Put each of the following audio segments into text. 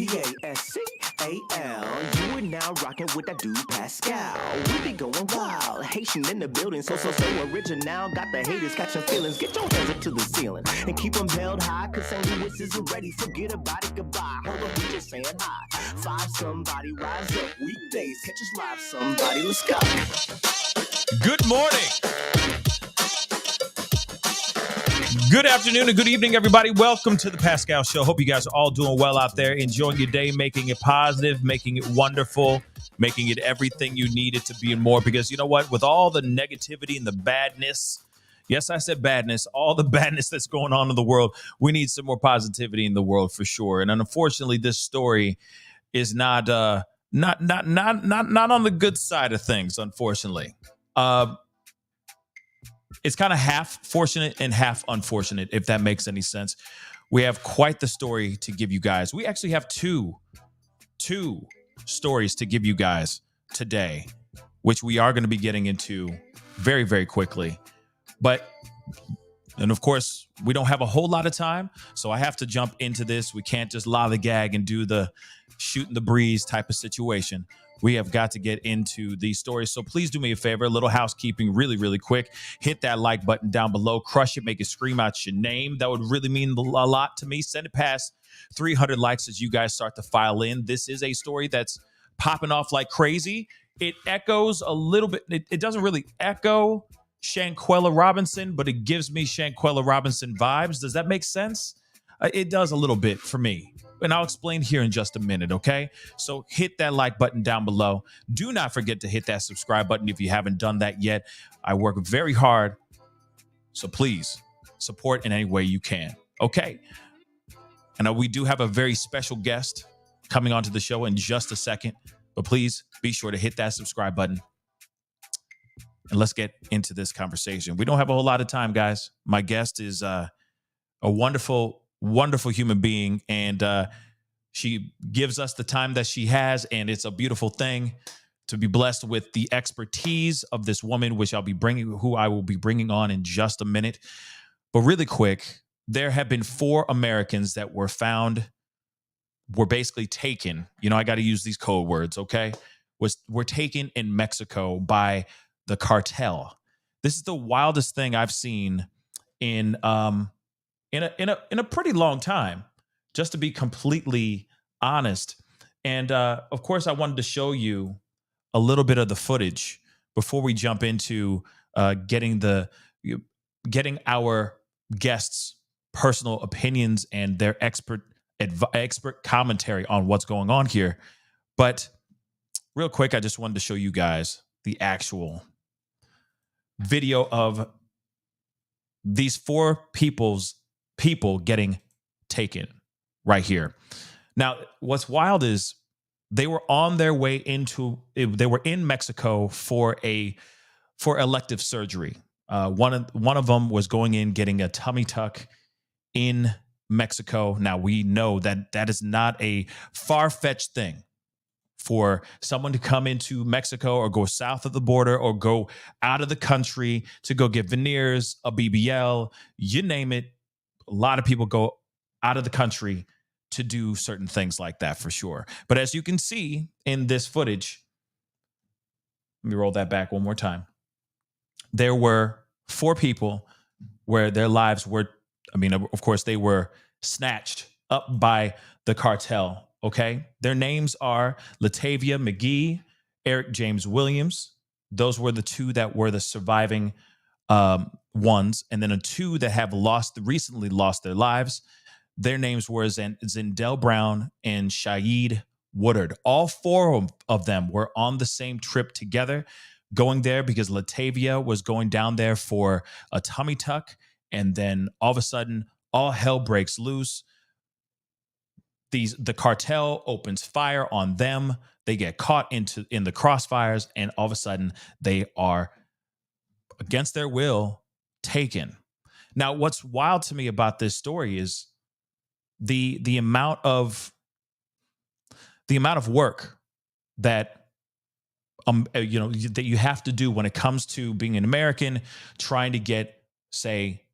Pascal. You are now rocking with that dude Pascal. We be going wild, Haitian in the building, so original. Got the haters catching feelings. Get your hands up to the ceiling and keep them held high, cause St. Louis isn't ready. Forget about it, goodbye. Hold on, we just saying hi. Five somebody, rise up. Weekdays, catch us live, somebody. Let's go. Good morning. Good afternoon and good evening, everybody. Welcome to the Pascal Show. Hope you guys are all doing well out there, enjoying your day, making it positive, making it wonderful, making it everything you need it to be and more. Because you know what? With all the negativity and the badness, yes, I said badness, all the badness that's going on in the world, we need some more positivity in the world for sure. And unfortunately, this story is not on the good side of things, unfortunately. It's kind of half fortunate and half unfortunate, if that makes any sense. We have quite the story to give you guys. We actually have two stories to give you guys today, which we are going to be getting into very, very quickly. And of course, we don't have a whole lot of time, so I have to jump into this. We can't just lollygag and do the shooting the breeze type of situation. We have got to get into these stories. So please do me a favor, a little housekeeping really, really quick. Hit that like button down below. Crush it. Make it scream out your name. That would really mean a lot to me. Send it past 300 likes as you guys start to file in. This is a story that's popping off like crazy. It echoes a little bit. It doesn't really echo Shanquella Robinson, but it gives me Shanquella Robinson vibes. Does that make sense? It does a little bit for me. And I'll explain here in just a minute, okay? So hit that like button down below. Do not forget to hit that subscribe button if you haven't done that yet. I work very hard, so please support in any way you can, okay? And we do have a very special guest coming onto the show in just a second, but please be sure to hit that subscribe button. And let's get into this conversation. We don't have a whole lot of time, guys. My guest is a wonderful human being, and she gives us the time that she has, and it's a beautiful thing to be blessed with the expertise of this woman, who I will be bringing on in just a minute. But really quick, there have been 4 Americans that were basically taken. You know, I got to use these code words, okay? Were taken in Mexico by the cartel. This is the wildest thing I've seen in a pretty long time, just to be completely honest. And of course, I wanted to show you a little bit of the footage before we jump into getting our guests' personal opinions and their expert commentary on what's going on here. But real quick, I just wanted to show you guys the actual video of these 4 people getting taken right here. Now, what's wild is they were on their way they were in Mexico for elective surgery. One of them was going in getting a tummy tuck in Mexico. Now, we know that is not a far-fetched thing for someone to come into Mexico or go south of the border or go out of the country to go get veneers, a BBL, you name it. A lot of people go out of the country to do certain things like that for sure. But as you can see in this footage, let me roll that back one more time. There were 4 people where their lives were, of course, they were snatched up by the cartel. Okay, their names are Latavia, McGee, Eric James Williams. Those were the 2 that were the surviving ones, and then 2 that have recently lost their lives. Their names were Zindell Brown and Shaeed Woodard. All 4 of them were on the same trip together, going there because Latavia was going down there for a tummy tuck, and then all of a sudden, all hell breaks loose. The cartel opens fire on them. They get caught in the crossfires, and all of a sudden they are, against their will, taken. Now, what's wild to me about this story is the amount of work that that you have to do when it comes to being an American, trying to get, say,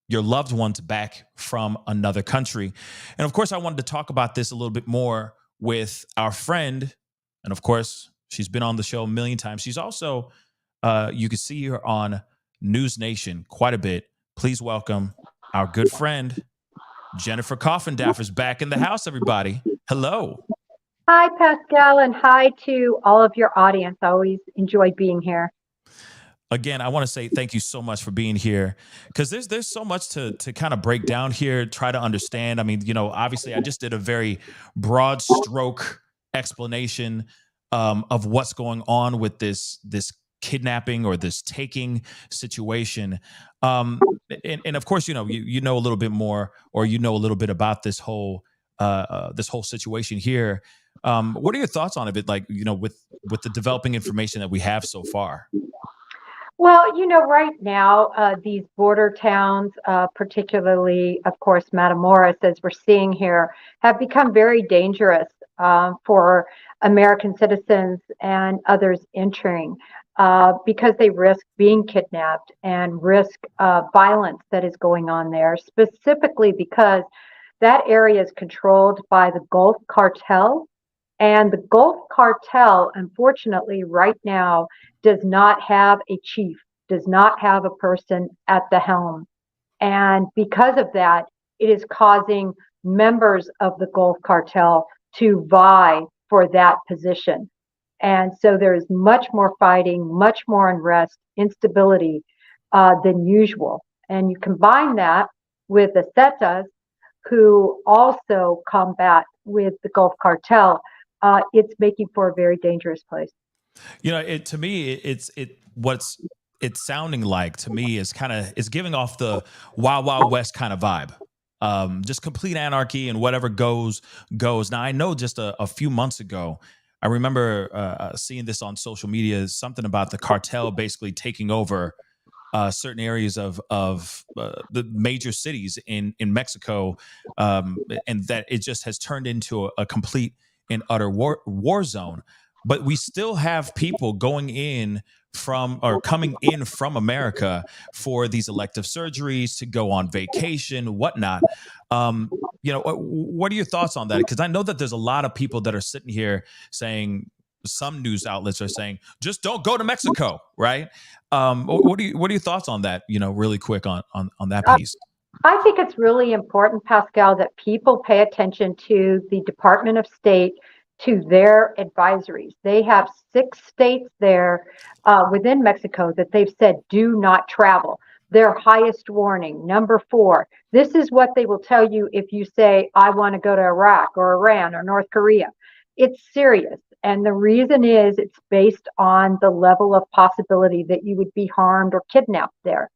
your loved ones back from another country. And of course, I wanted to talk about this a little bit more with our friend, and of course, she's been on the show a million times. She's also, you can see her on News Nation quite a bit. Please welcome our good friend, Jennifer Coffindaffer is back in the house, everybody. Hello. Hi, Pascal, and hi to all of your audience. I always enjoy being here. Again, I want to say thank you so much for being here, because there's so much to kind of break down here, try to understand. I mean, obviously I just did a very broad stroke explanation of what's going on with this kidnapping or this taking situation. And of course, you know a little bit more, or a little bit about this whole situation here. What are your thoughts on it? Like, with the developing information that we have so far. Well, right now, these border towns, particularly, of course, Matamoros, as we're seeing here, have become very dangerous for American citizens and others entering because they risk being kidnapped and risk violence that is going on there, specifically because that area is controlled by the Gulf Cartel. And the Gulf Cartel, unfortunately, right now, does not have a chief, does not have a person at the helm. And because of that, it is causing members of the Gulf Cartel to vie for that position. And so there is much more fighting, much more unrest, instability than usual. And you combine that with the Zetas, who also combat with the Gulf Cartel. It's making for a very dangerous place. To me, what's it's sounding like to me is giving off the Wild Wild West kind of vibe. Just complete anarchy, and whatever goes. Now, I know just a few months ago, I remember seeing this on social media, something about the cartel basically taking over certain areas of the major cities in Mexico, and that it just has turned into a complete and utter war zone. But we still have people going in coming in from America for these elective surgeries, to go on vacation, whatnot. What are your thoughts on that? Because I know that there's a lot of people that are sitting here saying, some news outlets are saying, just don't go to Mexico, right? What are your thoughts on that? Really quick on that piece. I think it's really important, Pascal, that people pay attention to the Department of State, to their advisories. They have 6 states there within Mexico that they've said do not travel. Their highest warning, number 4. This is what they will tell you if you say, I want to go to Iraq or Iran or North Korea. It's serious. And the reason is it's based on the level of possibility that you would be harmed or kidnapped there.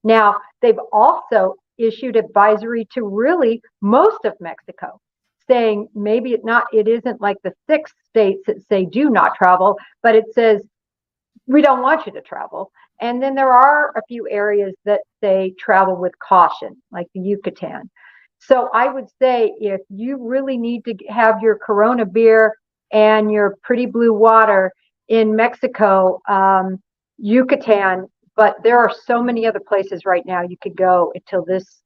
Now, they've also issued advisory to really most of Mexico, saying maybe it isn't like the 6 states that say do not travel, but it says we don't want you to travel. And then there are a few areas that say travel with caution, like the Yucatan. So I would say if you really need to have your Corona beer and your pretty blue water in Mexico, Yucatan, but there are so many other places right now you could go until this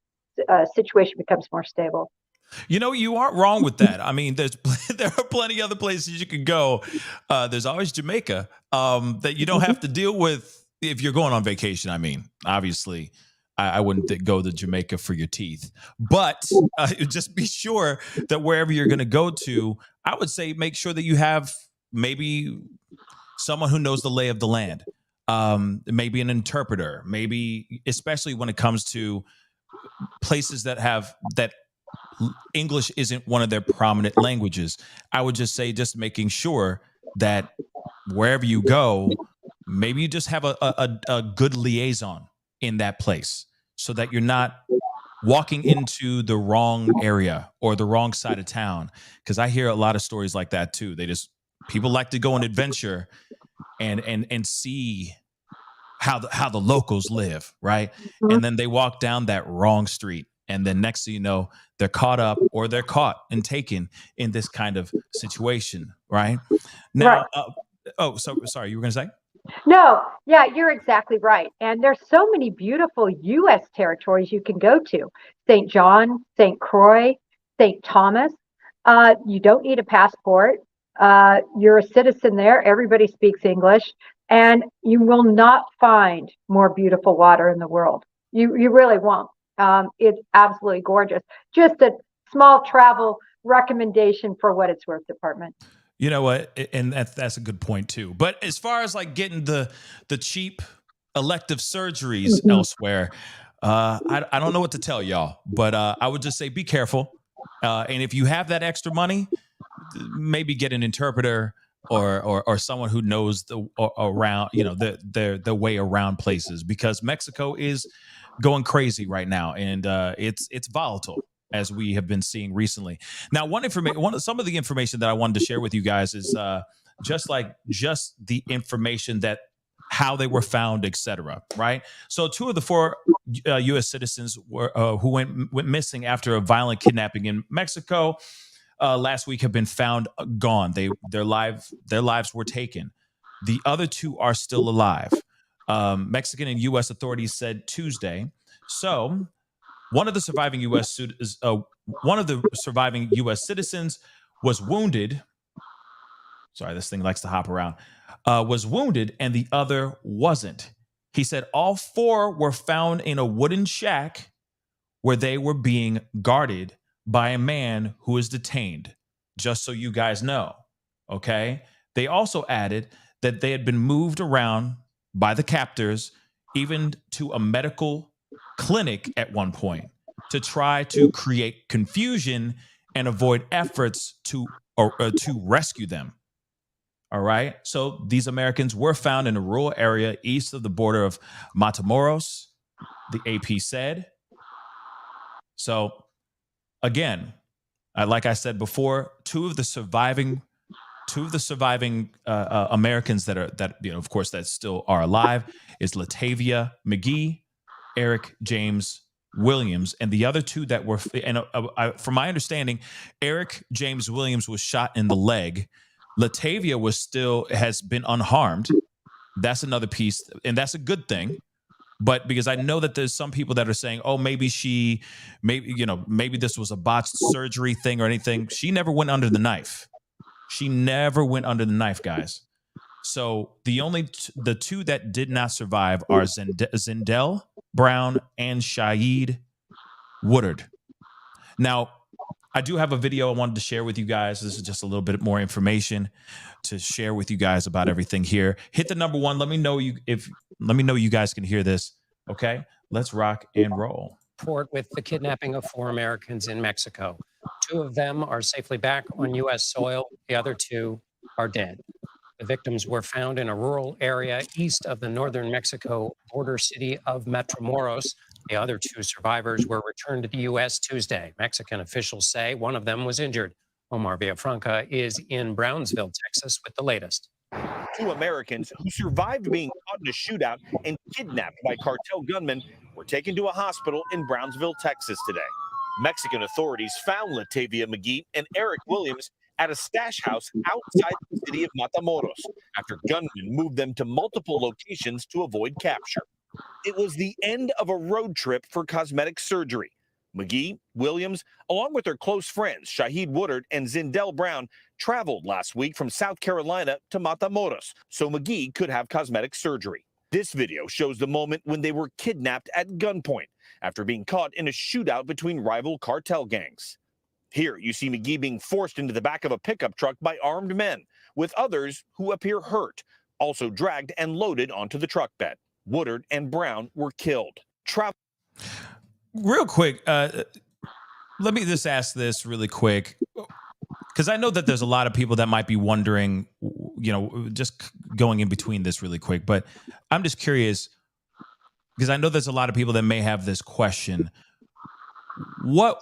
situation becomes more stable. You aren't wrong with that. I mean, there are plenty other places you could go. There's always Jamaica that you don't have to deal with if you're going on vacation. I mean, obviously, I wouldn't go to Jamaica for your teeth, but just be sure that wherever you're going to go to, I would say make sure that you have maybe someone who knows the lay of the land, maybe an interpreter, maybe especially when it comes to places that English isn't one of their prominent languages. I would just say just making sure that wherever you go, maybe you just have a good liaison in that place so that you're not walking into the wrong area or the wrong side of town. Because I hear a lot of stories like that too. People like to go and adventure and see how the locals live, right? Mm-hmm. And then they walk down that wrong street. And then next thing you know, they're caught up or they're caught and taken in this kind of situation, right? Now, right. Sorry, you were going to say? No, yeah, you're exactly right. And there's so many beautiful U.S. territories you can go to. St. John, St. Croix, St. Thomas. You don't need a passport. You're a citizen there. Everybody speaks English, and you will not find more beautiful water in the world. You really won't. It's absolutely gorgeous. Just a small travel recommendation for what it's worth, department. You know what? And that's a good point too. But as far as like getting the cheap elective surgeries elsewhere, I don't know what to tell y'all. But I would just say be careful. And if you have that extra money, maybe get an interpreter or someone who knows around, you know, the way around places, because Mexico is going crazy right now, and it's volatile, as we have been seeing recently. Now, some of the information that I wanted to share with you guys is just the information that how they were found, etc. Right. So 2 of the 4 U.S. citizens were who went missing after a violent kidnapping in Mexico last week have been found gone. Their lives were taken. The other 2 are still alive. Mexican and U.S. authorities said Tuesday. So one of the surviving U.S. citizens was wounded. Sorry, this thing likes to hop around. Was wounded, and the other wasn't. He said all 4 were found in a wooden shack where they were being guarded by a man who is detained, just so you guys know. Okay. They also added that they had been moved around by the captors, even to a medical clinic at one point, to try to create confusion and avoid efforts to rescue them. All right. So these Americans were found in a rural area east of the border of Matamoros, the AP said. So again, like I said before, two of the surviving Americans that you know, of course, that still are alive is Latavia McGee, Eric James Williams, and the other 2 that were, and from my understanding, Eric James Williams was shot in the leg. Latavia has been unharmed. That's another piece, and that's a good thing. But because I know that there's some people that are saying, oh, maybe this was a botched surgery thing or anything. She never went under the knife. She never went under the knife, guys. So the 2 that did not survive are Zindell Brown and Shaeed Woodard. Now, I do have a video I wanted to share with you guys. This is just a little bit more information to share with you guys about everything here. Hit the number 1. Let me know you guys can hear this. Okay, let's rock and roll. Report with the kidnapping of 4 Americans in Mexico. 2 of them are safely back on U.S. soil. The other 2 are dead. The victims were found in a rural area east of the northern Mexico border city of Matamoros. The other 2 survivors were returned to the U.S. Tuesday. Mexican officials say one of them was injured. Omar Villafranca is in Brownsville, Texas, with the latest. 2 Americans who survived being caught in a shootout and kidnapped by cartel gunmen were taken to a hospital in Brownsville, Texas today. Mexican authorities found Latavia McGee and Eric Williams at a stash house outside the city of Matamoros after gunmen moved them to multiple locations to avoid capture. It was the end of a road trip for cosmetic surgery. McGee, Williams, along with their close friends Shaeed Woodard and Zindell Brown, traveled last week from South Carolina to Matamoros so McGee could have cosmetic surgery. This video shows the moment when they were kidnapped at gunpoint after being caught in a shootout between rival cartel gangs. Here you see McGee being forced into the back of a pickup truck by armed men, with others who appear hurt, also dragged and loaded onto the truck bed. Woodard and Brown were killed. Real quick, let me just ask this really quick, because I know that there's a lot of people that might be wondering, you know, just going in between this really quick, but I'm just curious, because I know there's a lot of people that may have this question. Why?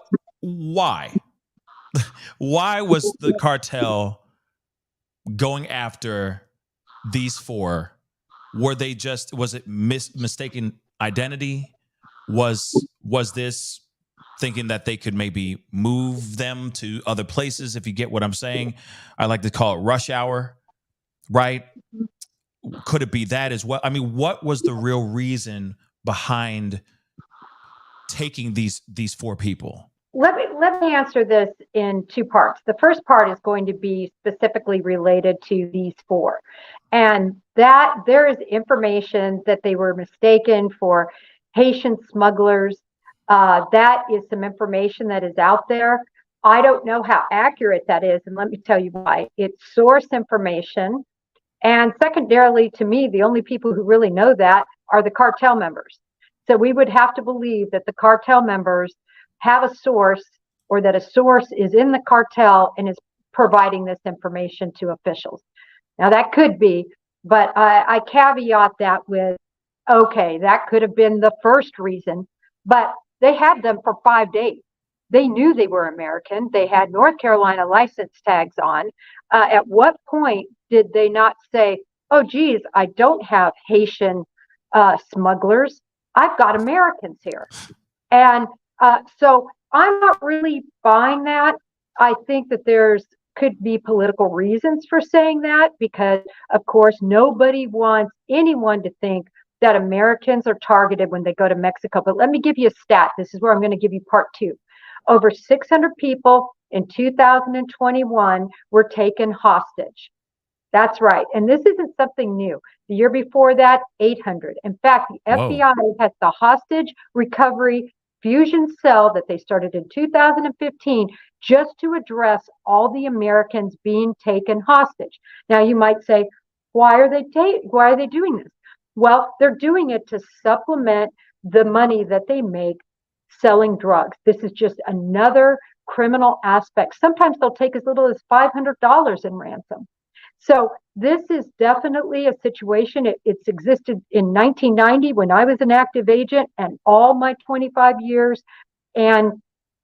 Why was the cartel going after these 4? Was it mistaken identity? Was this thinking that they could maybe move them to other places, if you get what I'm saying? I like to call it rush hour, right? Could it be that as well? I mean, what was the real reason behind taking these 4 people? Let me answer this in two parts. The first part is going to be specifically related to these four, and that there is information that they were mistaken for Haitian smugglers. That is some information that is out there. I don't know how accurate that is, and let me tell you why. It's source information, and secondarily, to me, the only people who really know that are the cartel members. So we would have to believe that the cartel members have a source, or that a source is in the cartel and is providing this information to officials. Now that could be, but I caveat that with, okay, that could have been the first reason, but they had them for 5 days. They knew they were American. They had North Carolina license tags on. At what point did they not say, oh, geez, I don't have Haitian smugglers. I've got Americans here. And so I'm not really buying that. I think that could be political reasons for saying that, because of course nobody wants anyone to think that Americans are targeted when they go to Mexico. But let me give you a stat. This is where I'm going to give you part two. Over 600 people in 2021 were taken hostage. That's right. And this isn't something new. The year before that, 800. In fact, the FBI has the hostage recovery fusion cell that they started in 2015 just to address all the Americans being taken hostage. Now you might say, why are they doing this? Well, they're doing it to supplement the money that they make selling drugs. This is just another criminal aspect. Sometimes they'll take as little as $500 in ransom. So this is definitely a situation. It's existed in 1990 when I was an active agent, and all my 25 years, and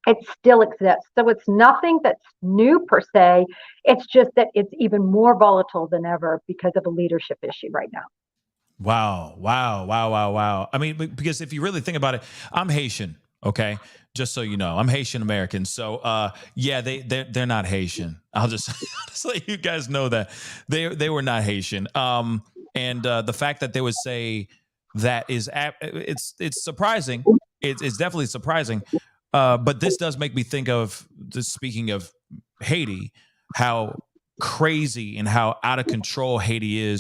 it still exists. So it's nothing that's new per se. It's just that it's even more volatile than ever because of a leadership issue right now. Wow. I mean, because if you really think about it, I'm Haitian. Okay. Just so you know, I'm Haitian American. So, yeah, they're not Haitian. I'll just let you guys know that they were not Haitian. And the fact that they would say that is, it's surprising. It's definitely surprising. But this does make me think of, speaking of Haiti, how crazy and how out of control Haiti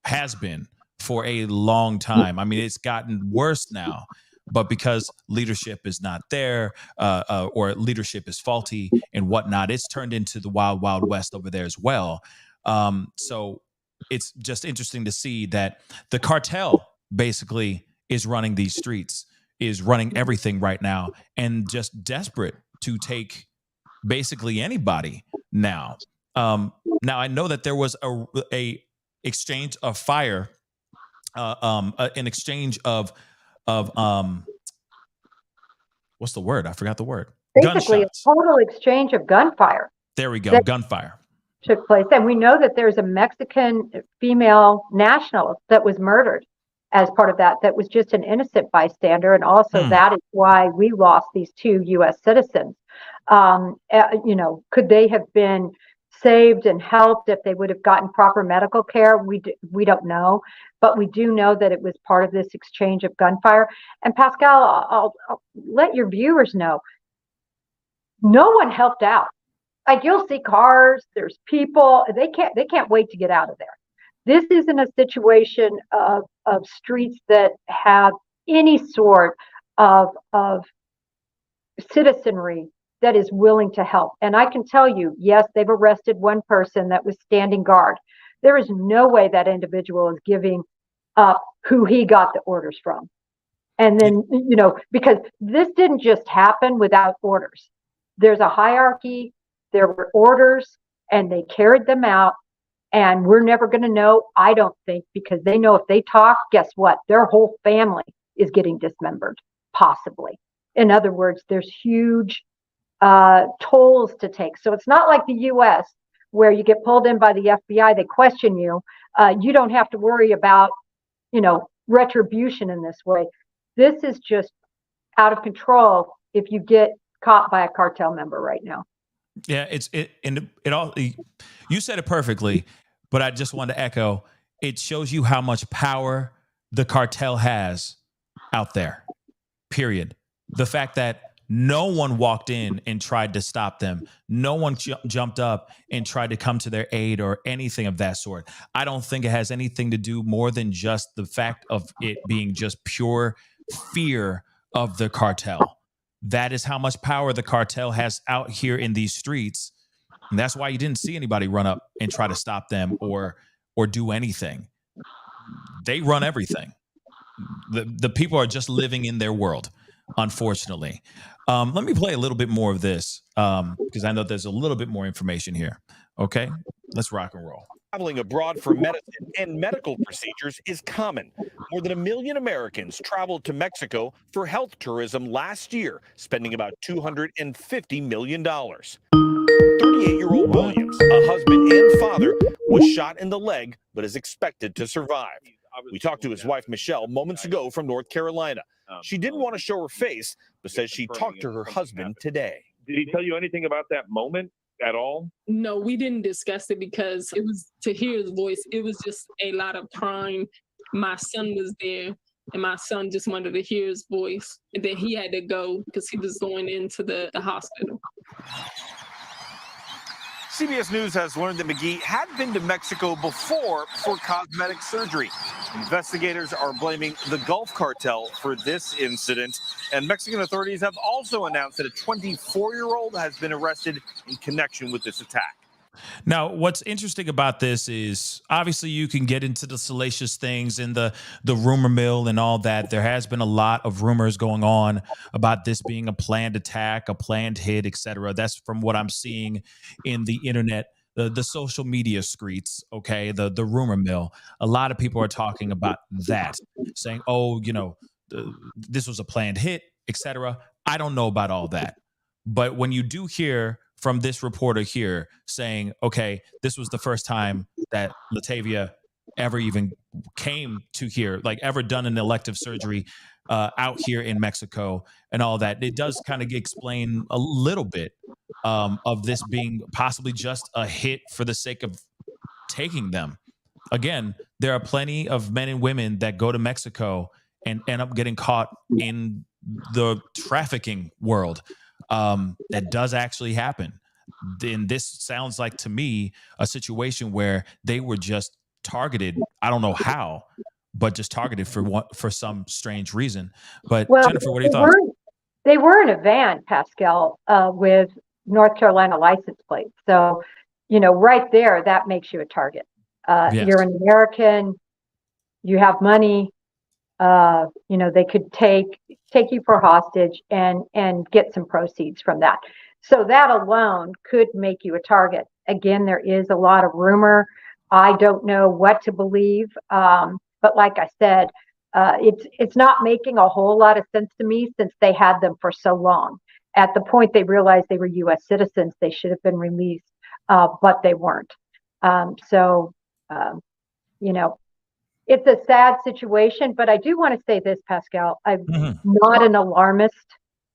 has been for a long time. I mean, it's gotten worse now. But because leadership is not there, or leadership is faulty and whatnot, it's turned into the wild, wild west over there as well. So it's just interesting to see that the cartel basically is running these streets, is running everything right now, and just desperate to take basically anybody now. Now I know that there was a exchange of fire, an exchange of what's the word? I forgot the word. Basically, Gunshots. A total exchange of gunfire. There we go. Gunfire took place. And we know that there's a Mexican female national that was murdered as part of that was just an innocent bystander. And also that is why we lost these 2 U.S. citizens. Could they have been saved and helped if they would have gotten proper medical care? We don't know, but we do know that it was part of this exchange of gunfire. And Pascal, I'll let your viewers know, no one helped out. Like, you'll see cars, there's people, they can't wait to get out of there. This isn't a situation of streets that have any sort of citizenry that is willing to help. And I can tell you, yes, they've arrested one person that was standing guard. There is no way that individual is giving up who he got the orders from. And then, because this didn't just happen without orders. There's a hierarchy, there were orders, and they carried them out. And we're never going to know, I don't think, because they know if they talk, guess what? Their whole family is getting dismembered, possibly. In other words, there's huge tolls to take. So it's not like the U.S. where you get pulled in by the FBI, they question you. You don't have to worry about, retribution in this way. This is just out of control if you get caught by a cartel member right now. Yeah, you said it perfectly, but I just want to echo, it shows you how much power the cartel has out there, period. The fact that No one walked in and tried to stop them. No one jumped up and tried to come to their aid or anything of that sort. I don't think it has anything to do more than just the fact of it being just pure fear of the cartel. That is how much power the cartel has out here in these streets. And that's why you didn't see anybody run up and try to stop them or do anything. They run everything. The people are just living in their world, unfortunately. Let me play a little bit more of this because I know there's a little bit more information here. Okay, let's rock and roll. Traveling abroad for medicine and medical procedures is common. More than 1 million Americans traveled to Mexico for health tourism last year, spending about $250 million. 38-year-old Williams, a husband and father, was shot in the leg but is expected to survive. We talked to his wife, Michelle, moments ago from North Carolina. She didn't want to show her face, but says she talked to her husband today. Did he tell you anything about that moment at all? No, we didn't discuss it because it was to hear his voice. It was just a lot of crying. My son was there, and my son just wanted to hear his voice. And then he had to go because he was going into the hospital. CBS News has learned that McGee had been to Mexico before for cosmetic surgery. Investigators are blaming the Gulf Cartel for this incident, and Mexican authorities have also announced that a 24-year-old has been arrested in connection with this attack. Now, what's interesting about this is obviously you can get into the salacious things and the rumor mill and all that. There has been a lot of rumors going on about this being a planned attack, a planned hit, etc. That's from what I'm seeing in the internet, the social media streets, okay, the rumor mill. A lot of people are talking about that, saying, oh, this was a planned hit, etc. I don't know about all that. But when you do hear from this reporter here saying, okay, this was the first time that Latavia ever even came to here, like ever done an elective surgery out here in Mexico and all that, it does kind of explain a little bit of this being possibly just a hit for the sake of taking them. Again, there are plenty of men and women that go to Mexico and end up getting caught in the trafficking world. That does actually happen. Then this sounds like to me a situation where they were just targeted. I don't know how, but just targeted for some strange reason. But Jennifer, what are your thoughts? They were in a van, Pascal, with North Carolina license plates. So, right there, that makes you a target. Yes. You're an American. You have money. They could take you for hostage and get some proceeds from that. So that alone could make you a target. Again, there is a lot of rumor. I don't know what to believe. But like I said, it's not making a whole lot of sense to me since they had them for so long. At the point they realized they were U.S. citizens, they should have been released, but they weren't. It's a sad situation, but I do want to say this, Pascal. I'm not an alarmist.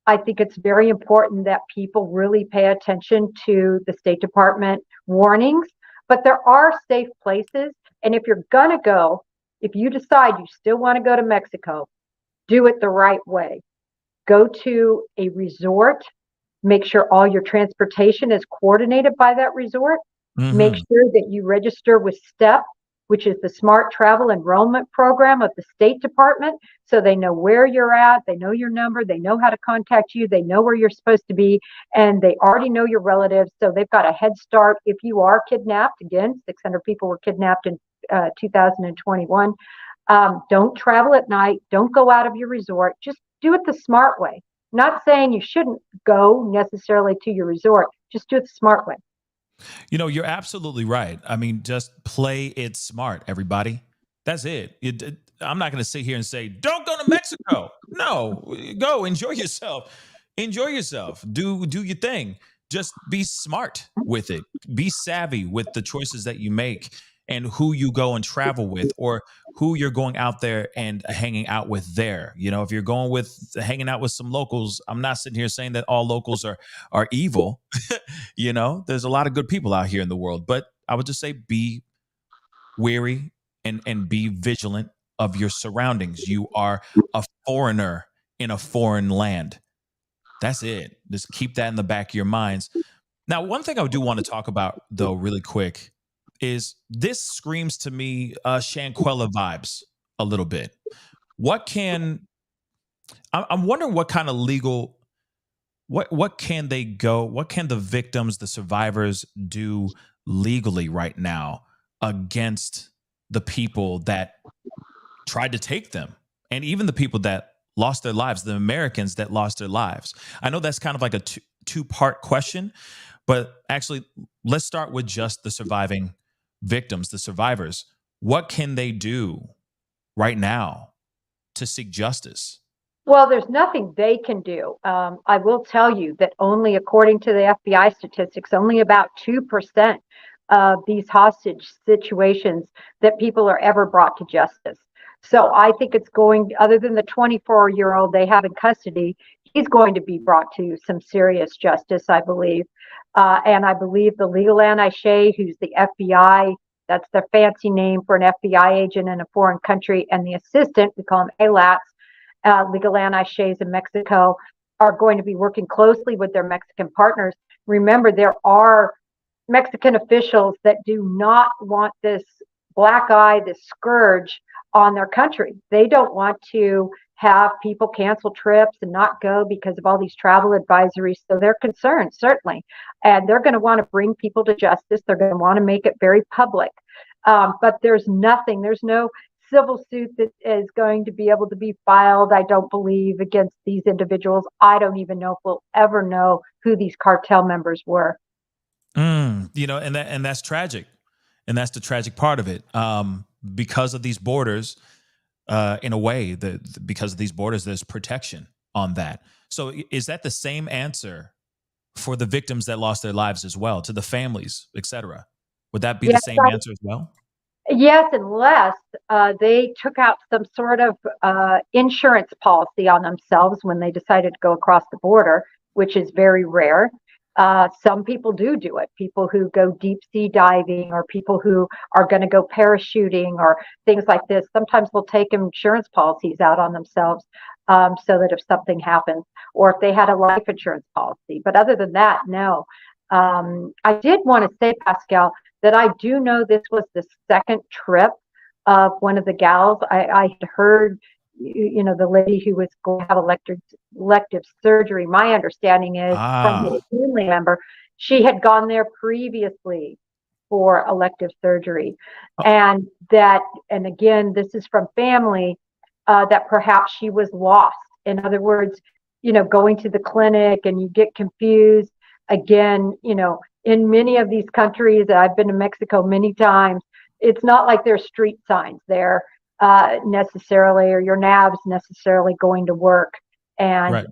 I think it's very important that people really pay attention to the State Department warnings, but there are safe places. And if you're going to go, if you decide you still want to go to Mexico, do it the right way. Go to a resort, make sure all your transportation is coordinated by that resort. Make sure that you register with STEP, which is the Smart Travel Enrollment Program of the State Department. So they know where you're at, they know your number, they know how to contact you, they know where you're supposed to be, and they already know your relatives. So they've got a head start if you are kidnapped. Again, 600 people were kidnapped in 2021. Don't travel at night. Don't go out of your resort. Just do it the smart way. Not saying you shouldn't go necessarily to your resort. Just do it the smart way. You're absolutely right. I mean, just play it smart, everybody. That's it. I'm not going to sit here and say, don't go to Mexico. No, go enjoy yourself. Enjoy yourself. Do your thing. Just be smart with it. Be savvy with the choices that you make and who you go and travel with, or who you're going out there and hanging out with there. If you're going with hanging out with some locals, I'm not sitting here saying that all locals are evil. There's a lot of good people out here in the world, but I would just say be wary and be vigilant of your surroundings. You are a foreigner in a foreign land. That's it. Just keep that in the back of your minds. Now, one thing I do want to talk about, though, really quick, is this screams to me Shanquella vibes a little bit. I'm wondering what kind of legal, what can they go, what can the victims, the survivors do legally right now against the people that tried to take them, and even the people that lost their lives, the Americans that lost their lives? I know that's kind of like a two-part question, but actually, let's start with just the surviving victims, the survivors. What can they do right now to seek justice? Well, there's nothing they can do. I will tell you that only according to the FBI statistics, only about 2% of these hostage situations that people are ever brought to justice. So I think it's going, other than the 24-year-old they have in custody, he's going to be brought to some serious justice, I believe. And I believe the legal attaché, who's the FBI, that's the fancy name for an FBI agent in a foreign country, and the assistant, we call him ALATs, legal attaches in Mexico, are going to be working closely with their Mexican partners. Remember, there are Mexican officials that do not want this black eye, this scourge on their country. They don't want to have people cancel trips and not go because of all these travel advisories. So they're concerned, certainly. And they're going to want to bring people to justice. They're going to want to make it very public. But there's no civil suit that is going to be able to be filed, I don't believe, against these individuals. I don't even know if we'll ever know who these cartel members were. And that's tragic. And that's the tragic part of it. Because of these borders, in a way, because of these borders, there's protection on that. So is that the same answer for the victims that lost their lives as well, to the families, et cetera? Would that be the same answer as well? Yes, unless they took out some sort of insurance policy on themselves when they decided to go across the border, which is very rare. Some people do it. People who go deep sea diving, or people who are going to go parachuting, or things like this. Sometimes they'll take insurance policies out on themselves so that if something happens, or if they had a life insurance policy. But other than that, no. I did want to say, Pascal, that I do know this was the second trip of one of the gals. I had heard, the lady who was going to have elective surgery. My understanding is from a family member, she had gone there previously for elective surgery. And again, this is from family, that perhaps she was lost. In other words, going to the clinic and you get confused. Again, in many of these countries, I've been to Mexico many times, it's not like there's street signs there necessarily, or your nav's necessarily going to work. And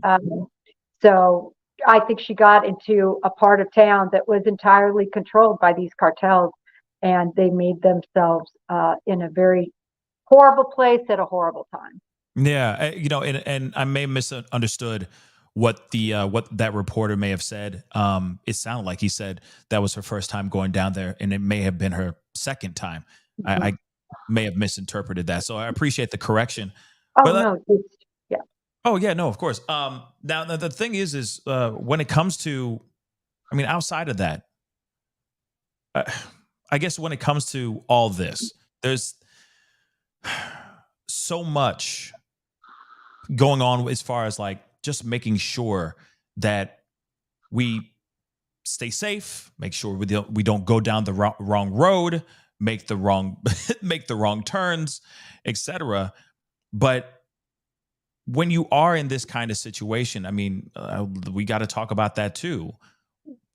so I think she got into a part of town that was entirely controlled by these cartels, and they made themselves in a very horrible place at a horrible time. Yeah, and I may have misunderstood what that reporter may have said. It sounded like he said that was her first time going down there, and it may have been her second time. Mm-hmm. I may have misinterpreted that, so I appreciate the correction. No, yeah. Oh yeah, no, of course. Now the thing is when it comes to, outside of that, I guess when it comes to all this, there's so much going on as far as like just making sure that we stay safe, make sure we don't go down the wrong road, make the wrong turns, etc. But when you are in this kind of situation, we got to talk about that too.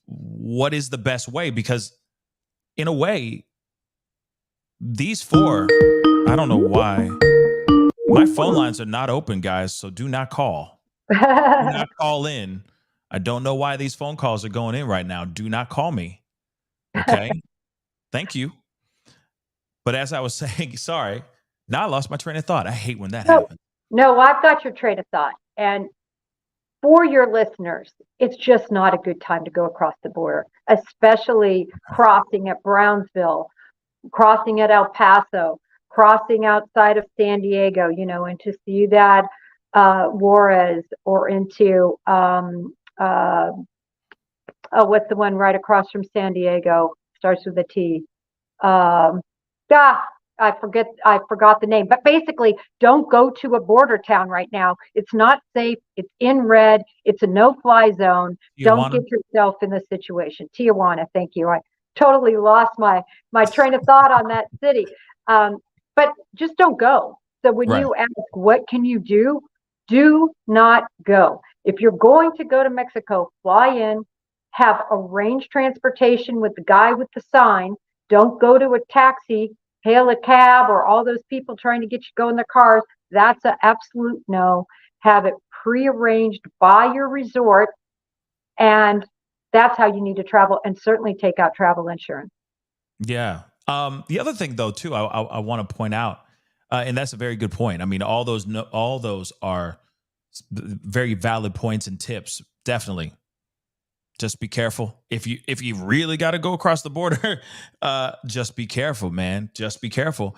What is the best way? Because in a way, these four, I don't know why. My phone lines are not open, guys, so do not call. Do not call in. I don't know why these phone calls are going in right now. Do not call me. Okay? Thank you. But as I was saying, sorry, now I lost my train of thought. I hate when that happens. No, I've got your train of thought. And for your listeners, it's just not a good time to go across the border, especially crossing at Brownsville, crossing at El Paso, crossing outside of San Diego, into Ciudad Juarez or into what's the one right across from San Diego? Starts with a T. Um, I forgot the name. But basically, don't go to a border town right now. It's not safe. It's in red. It's a no-fly zone. Tijuana? Don't get yourself in this situation. Tijuana, thank you. I totally lost my train of thought on that city. But just don't go. So when Right. you ask, what can you do? Do not go. If you're going to go to Mexico, fly in, have arranged transportation with the guy with the sign. Don't go to a taxi, hail a cab, or all those people trying to get you to go in their cars. That's an absolute no. Have it prearranged by your resort, and that's how you need to travel. And certainly take out travel insurance. Yeah. The other thing, though, too, I want to point out, and that's a very good point. I mean, all those are very valid points and tips. Definitely. Just be careful. If you really got to go across the border, just be careful, man. Just be careful.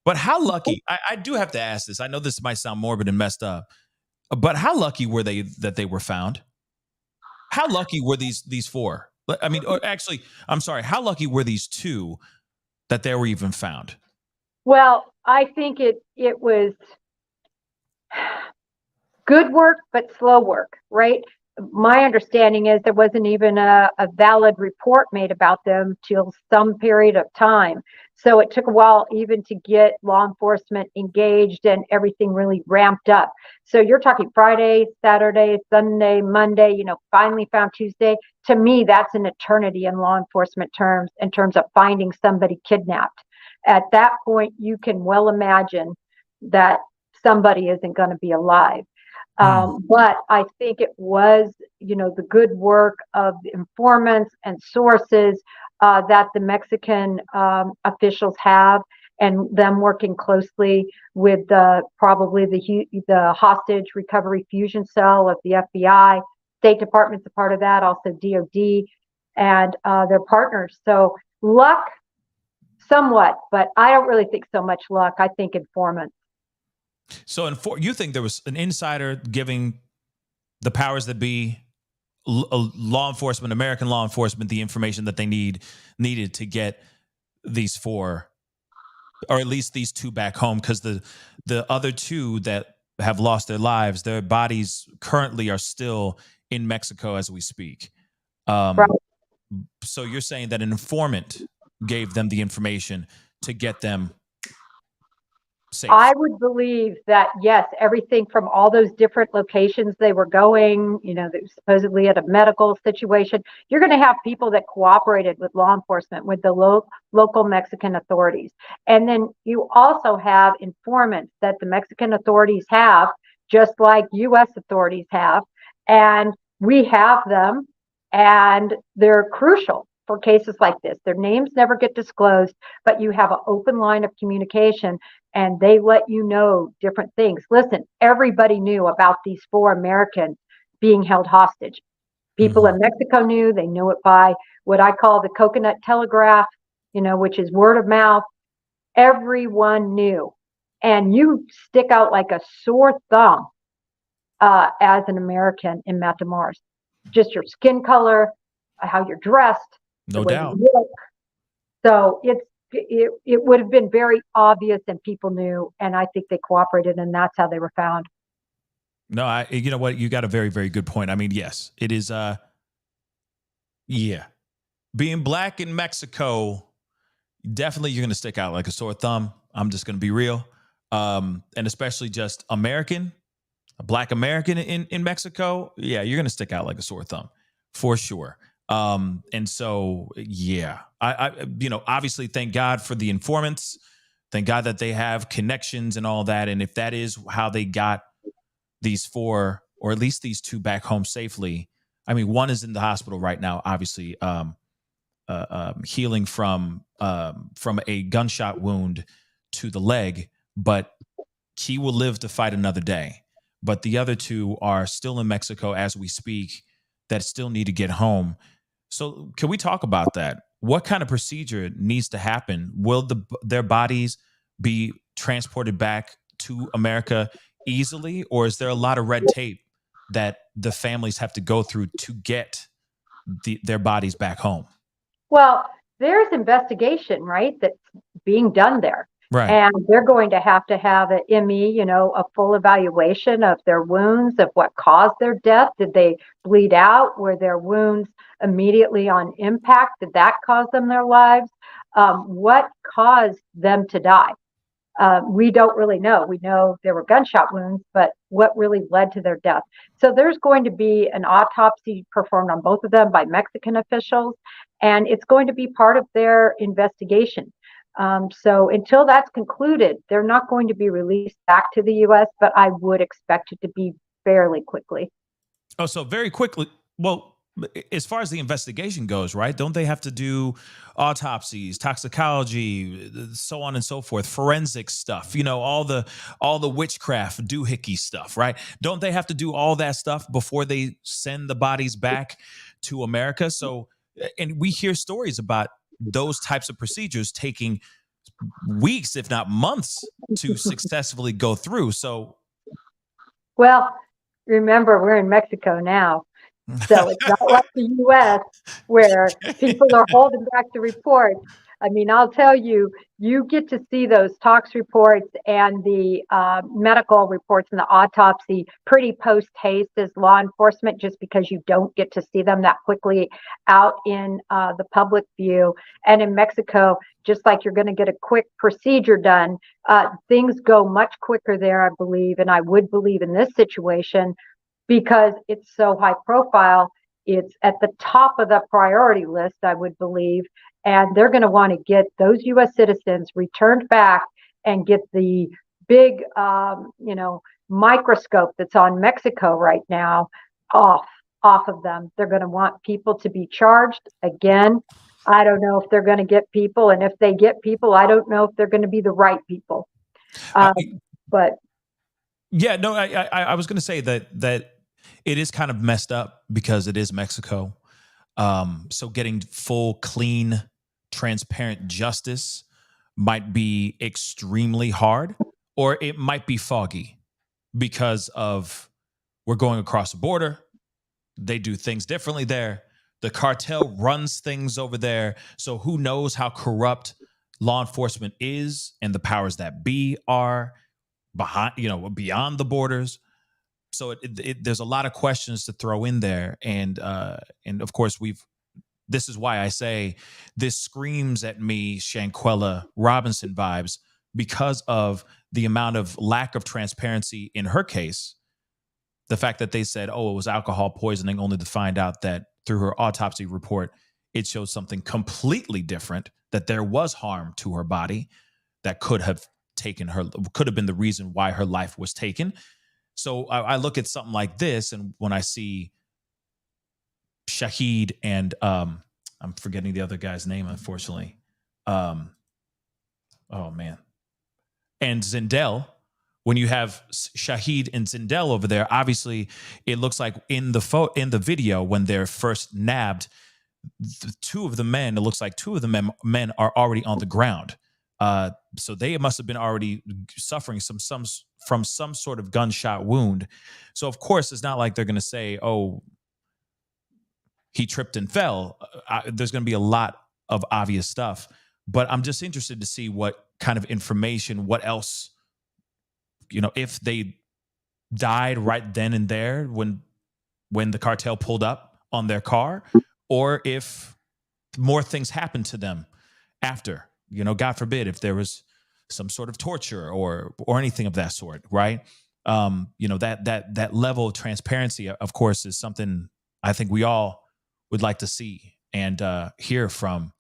But how lucky? I do have to ask this. I know this might sound morbid and messed up, but how lucky were they that they were found? How lucky were these four? I mean, or actually, I'm sorry. How lucky were these two that they were even found? Well, I think it was good work, but slow work, right? My understanding is there wasn't even a valid report made about them till some period of time. So it took a while even to get law enforcement engaged and everything really ramped up. So you're talking Friday, Saturday, Sunday, Monday, finally found Tuesday. To me, that's an eternity in law enforcement terms, in terms of finding somebody kidnapped. At that point, you can well imagine that somebody isn't going to be alive. But I think it was, the good work of the informants and sources that the Mexican officials have, and them working closely with probably the hostage recovery fusion cell of the FBI. State Department's a part of that, also DOD, and their partners. So luck, somewhat, but I don't really think so much luck. I think informants. So, you think there was an insider giving the powers that be, law enforcement, American law enforcement, the information that they needed to get these four, or at least these two, back home? Because the other two that have lost their lives, their bodies currently are still in Mexico as we speak. Right. So you're saying that an informant gave them the information to get them safe? I would believe that, yes, everything from all those different locations they were going, supposedly at a medical situation, you're going to have people that cooperated with law enforcement, with the local Mexican authorities. And then you also have informants that the Mexican authorities have, just like U.S. authorities have. And we have them, and they're crucial for cases like this. Their names never get disclosed, but you have an open line of communication, and they let you know different things. Listen, everybody knew about these four Americans being held hostage. People in Mexico knew. They knew it by what I call the coconut telegraph, which is word of mouth. Everyone knew. And you stick out like a sore thumb as an American in Matamoros. Just your skin color, how you're dressed, no the way doubt. you look. So it would have been very obvious, and people knew, and I think they cooperated, and that's how they were found. No, you know what? You got a very, very good point. I mean, yes, it is. Yeah, being black in Mexico, definitely you're going to stick out like a sore thumb. I'm just going to be real, and especially just American, a black American in Mexico. Yeah, you're going to stick out like a sore thumb for sure. And so, yeah, I obviously thank God for the informants. Thank God that they have connections and all that. And if that is how they got these four, or at least these two, back home safely. I mean, one is in the hospital right now, obviously, healing from a gunshot wound to the leg, but he will live to fight another day. But the other two are still in Mexico as we speak, that still need to get home. So can we talk about that? What kind of procedure needs to happen? Will their bodies be transported back to America easily, or is there a lot of red tape that the families have to go through to get their bodies back home? Well, there's investigation, right, that's being done there. Right. And they're going to have an ME, a full evaluation of their wounds, of what caused their death. Did they bleed out? Were their wounds immediately on impact? Did that cause them their lives? What caused them to die? We don't really know. We know there were gunshot wounds, but what really led to their death? So there's going to be an autopsy performed on both of them by Mexican officials, and it's going to be part of their investigation. So until that's concluded, they're not going to be released back to the U.S., but I would expect it to be fairly quickly. Oh, so very quickly. Well, as far as the investigation goes, right? Don't they have to do autopsies, toxicology, so on and so forth, forensic stuff, all the witchcraft, doohickey stuff, right? Don't they have to do all that stuff before they send the bodies back to America? So, and we hear stories about those types of procedures taking weeks, if not months, to successfully go through. So, well, remember, we're in Mexico now. So it's not like the U.S. where people are holding back the reports. I mean, I'll tell you, you get to see those tox reports and the medical reports and the autopsy pretty post-haste as law enforcement, just because you don't get to see them that quickly out in the public view. And in Mexico, just like you're going to get a quick procedure done, things go much quicker there, I believe. And I would believe in this situation, because it's so high profile, it's at the top of the priority list, I would believe. And they're going to want to get those U.S. citizens returned back and get the big, microscope that's on Mexico right now off of them. They're going to want people to be charged. Again, I don't know if they're going to get people. And if they get people, I don't know if they're going to be the right people. But yeah, no, I was going to say that it is kind of messed up because it is Mexico. So getting full, clean, transparent justice might be extremely hard, or it might be foggy because of we're going across the border. They do things differently there. The cartel runs things over there. So who knows how corrupt law enforcement is and the powers that be are beyond the borders. So there's a lot of questions to throw in there, and of course this is why I say this screams at me Shanquella Robinson vibes, because of the amount of lack of transparency in her case. The fact that they said, oh, it was alcohol poisoning, only to find out that through her autopsy report, it showed something completely different, that there was harm to her body that could have been the reason why her life was taken. So I look at something like this, and when I see Shaeed and I'm forgetting the other guy's name, unfortunately. Oh man. And Zindell, when you have Shaeed and Zindell over there, obviously it looks like in the video when they're first nabbed, two of the men men are already on the ground. So they must have been already suffering from some sort of gunshot wound. So of course, it's not like they're going to say, oh, he tripped and fell. There's going to be a lot of obvious stuff, but I'm just interested to see what kind of information, what else, if they died right then and there when the cartel pulled up on their car, or if more things happened to them after, God forbid, if there was some sort of torture or anything of that sort, right? That level of transparency, of course, is something I think we all would like to see and hear from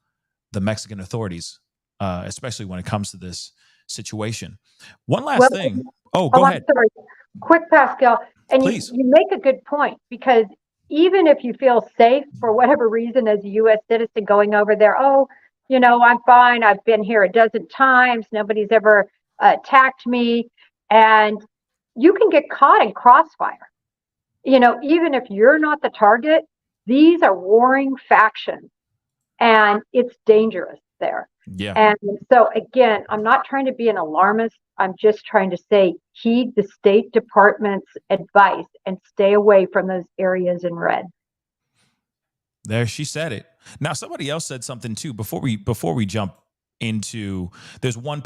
the Mexican authorities, especially when it comes to this situation. One last thing. Oh, go ahead. Sorry. Quick, Pascal. And please. You make a good point, because even if you feel safe for whatever reason as a U.S. citizen going over there, I'm fine. I've been here a dozen times. Nobody's ever attacked me. And you can get caught in crossfire. Even if you're not the target, these are warring factions, and it's dangerous there. Yeah. And so again, I'm not trying to be an alarmist, I'm just trying to say, heed the State Department's advice and stay away from those areas in red. There, she said it. Now, somebody else said something too before we jump into. There's one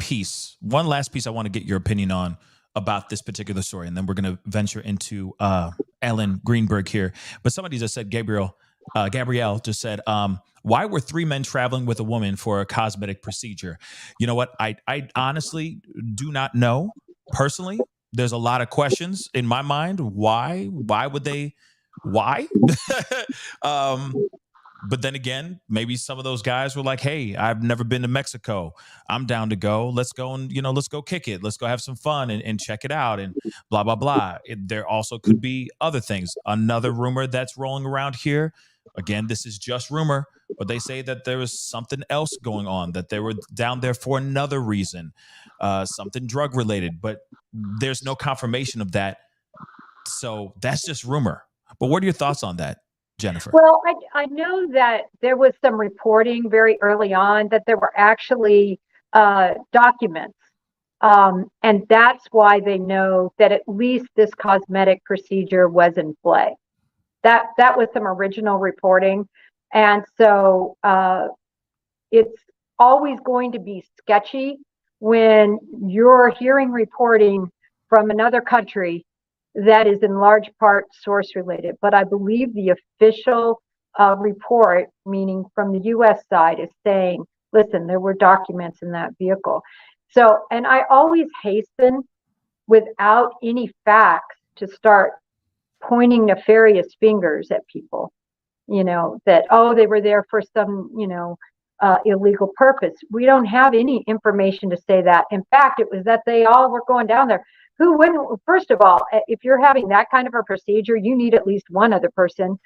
last piece I want to get your opinion on about this particular story, and then we're going to venture into Ellen Greenberg here. But somebody just said, Gabrielle just said, why were 3 men traveling with a woman for a cosmetic procedure? You know what? I honestly do not know. Personally, there's a lot of questions in my mind. Why would they? Why? But then again, maybe some of those guys were like, hey, I've never been to Mexico. I'm down to go. Let's go and, let's go kick it. Let's go have some fun and check it out and blah, blah, blah. There also could be other things. Another rumor that's rolling around here. Again, this is just rumor, but they say that there was something else going on, that they were down there for another reason, something drug related, but there's no confirmation of that. So that's just rumor. But what are your thoughts on that, Jennifer? Well, I know that there was some reporting very early on that there were actually documents. And that's why they know that at least this cosmetic procedure was in play. That was some original reporting. And so it's always going to be sketchy when you're hearing reporting from another country that is in large part source related. But I believe the official report, meaning from the U.S. side, is saying, listen, there were documents in that vehicle. So, and I always hasten without any facts to start pointing nefarious fingers at people, that, they were there for some, illegal purpose. We don't have any information to say that. In fact, it was that they all were going down there. Who wouldn't? First of all, if you're having that kind of a procedure, you need at least one other person.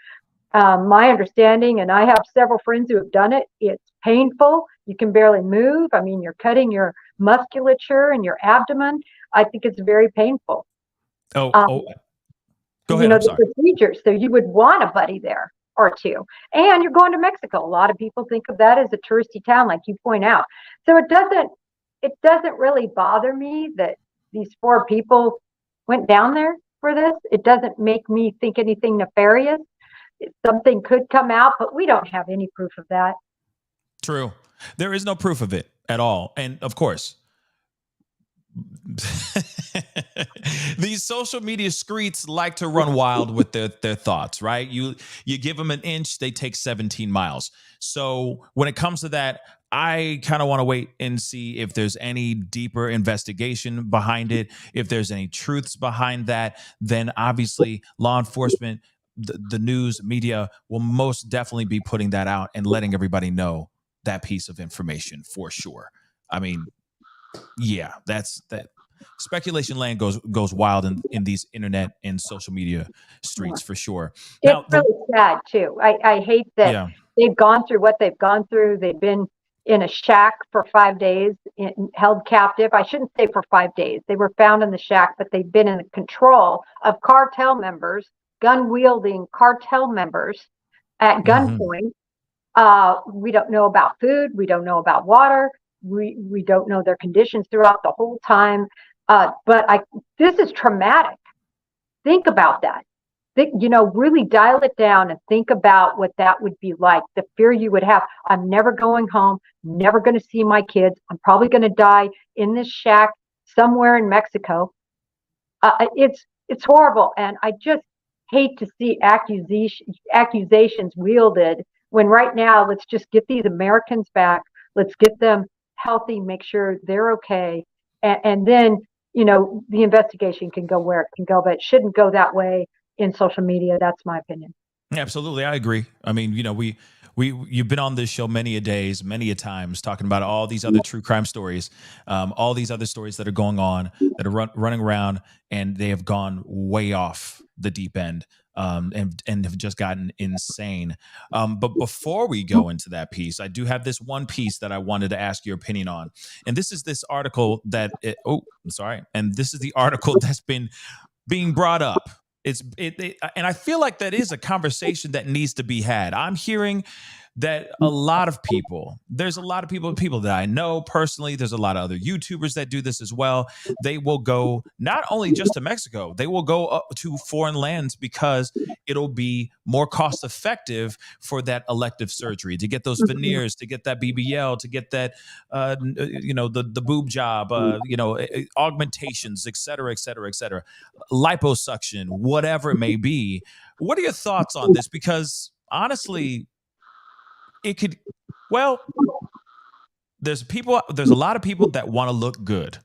My understanding, and I have several friends who have done it, it's painful. You can barely move. I mean, you're cutting your musculature and your abdomen. I think it's very painful. Go ahead. I'm sorry. The procedures. So you would want a buddy there or two. And you're going to Mexico. A lot of people think of that as a touristy town, like you point out. So it doesn't really bother me that these 4 people went down there for this. It doesn't make me think anything nefarious. Something could come out, but we don't have any proof of that. True. There is no proof of it at all. And of course, these social media streets like to run wild with their thoughts, right? You give them an inch, they take 17 miles. So when it comes to that, I kind of want to wait and see if there's any deeper investigation behind it. If there's any truths behind that, then obviously law enforcement, the news media will most definitely be putting that out and letting everybody know that piece of information for sure. I mean, yeah, that's that. Speculation land goes wild in these internet and social media streets for sure. It's really sad too. I hate that they've gone through what they've gone through. They've been in a shack for 5 days, held captive. I shouldn't say for 5 days. They were found in the shack, but they've been in the control of cartel members, gun-wielding cartel members at gunpoint. We don't know about food. We don't know about water. We don't know their conditions throughout the whole time. But this is traumatic. Think about that. Really dial it down and think about what that would be like. The fear you would have. I'm never going home, never going to see my kids. I'm probably going to die in this shack somewhere in Mexico. It's horrible. And I just hate to see accusations wielded when right now, let's just get these Americans back. Let's get them healthy, make sure they're okay. And then, the investigation can go where it can go, but it shouldn't go that way in social media. That's my opinion. Absolutely. I agree. I mean, you've been on this show many a times talking about all these other true crime stories, all these other stories that are going on, that are running around, and they have gone way off the deep end. And have just gotten insane. But before we go into that piece, I do have this one piece that I wanted to ask your opinion on. And this is this article and this is the article that's been being brought up. And I feel like that is a conversation that needs to be had. I'm hearing that a lot of people, there's a lot of people that I know personally, there's a lot of other YouTubers that do this as well. They will go not only just to Mexico, they will go up to foreign lands because it'll be more cost effective for that elective surgery, to get those veneers, to get that BBL, to get that, the boob job, augmentations, et cetera, et cetera, et cetera, liposuction, whatever it may be. What are your thoughts on this? Because honestly, it could, there's a lot of people that want to look good,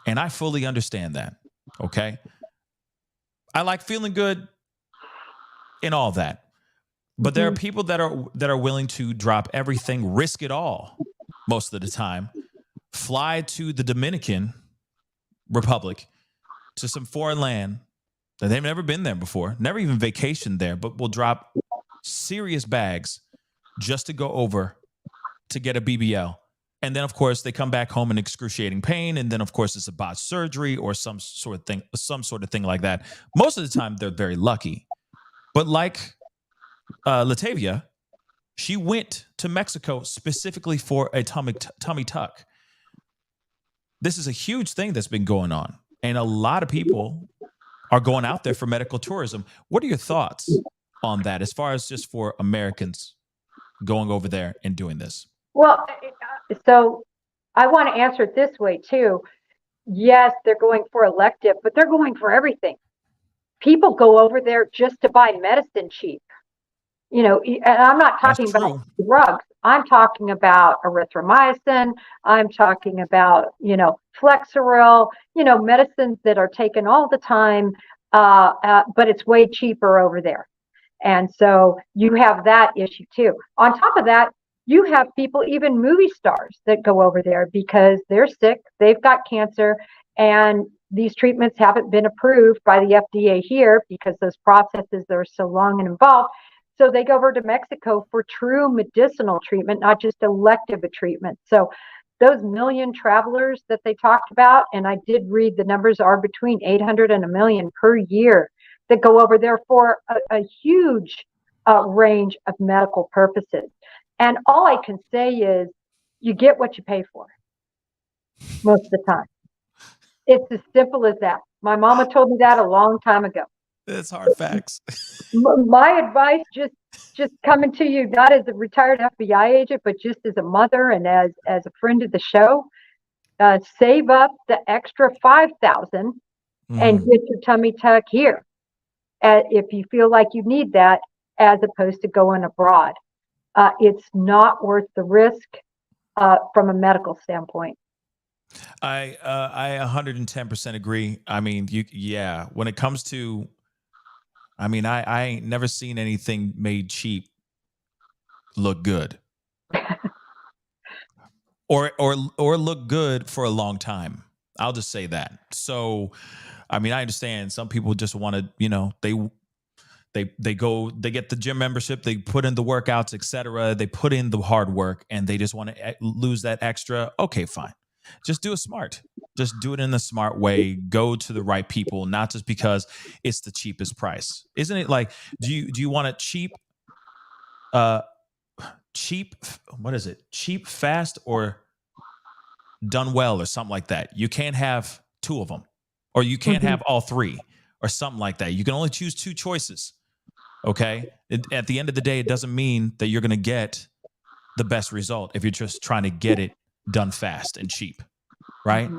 and I fully understand that. Okay. I like feeling good and all that, but there are people that are willing to drop everything, risk it all most of the time, fly to the Dominican Republic, to some foreign land that they've never been there before, never even vacationed there, but will drop serious bags just to go over to get a BBL. And then, of course, they come back home in excruciating pain. And then, of course, it's a botched surgery or some sort of thing like that. Most of the time, they're very lucky. But like Latavia, she went to Mexico specifically for a tummy tuck. This is a huge thing that's been going on. And a lot of people are going out there for medical tourism. What are your thoughts on that as far as just for Americans going over there and doing this? Well, so I want to answer it this way too. Yes, they're going for elective, but they're going for everything. People go over there just to buy medicine cheap. And I'm not talking about drugs. I'm talking about erythromycin. I'm talking about, Flexeril, medicines that are taken all the time, but it's way cheaper over there. And so you have that issue too. On top of that, you have people, even movie stars, that go over there because they're sick, they've got cancer, and these treatments haven't been approved by the FDA here because those processes are so long and involved. So they go over to Mexico for true medicinal treatment, not just elective treatment. So those million travelers that they talked about, and I did read the numbers are between 800 and a million per year that go over there for a huge range of medical purposes. And all I can say is you get what you pay for most of the time. It's as simple as that. My mama told me that a long time ago. It's hard facts. My advice, just coming to you, not as a retired FBI agent, but just as a mother and as a friend of the show, save up the extra $5,000 and get your tummy tuck here, if you feel like you need that, as opposed to going abroad. It's not worth the risk from a medical standpoint. I 110% agree. I mean, when it comes to, I ain't never seen anything made cheap look good or look good for a long time. I'll just say that. So, I understand some people just want to, they go, they get the gym membership, they put in the workouts, etc. They put in the hard work and they just want to lose that extra. Okay, fine. Just do it smart. Just do it in a smart way. Go to the right people, not just because it's the cheapest price. Isn't it like, do you want it cheap, what is it? Cheap, fast, or done well, or something like that. You can't have two of them, or you can't have all three, or something like that. You can only choose two choices. Okay. At the end of the day, it doesn't mean that you're going to get the best result if you're just trying to get it done fast and cheap. Right.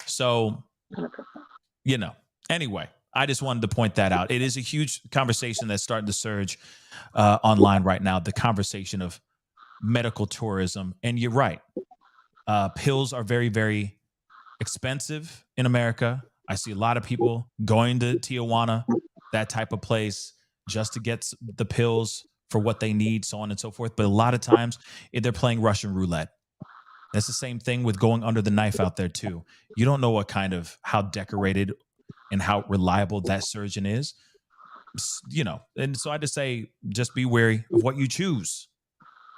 So, anyway, I just wanted to point that out. It is a huge conversation that's starting to surge online right now. The conversation of medical tourism. And you're right. Pills are very, very expensive in America. I see a lot of people going to Tijuana, that type of place, just to get the pills for what they need, so on and so forth. But a lot of times they're playing Russian roulette. That's the same thing with going under the knife out there too. You don't know how decorated and how reliable that surgeon is, And so I just say, just be wary of what you choose.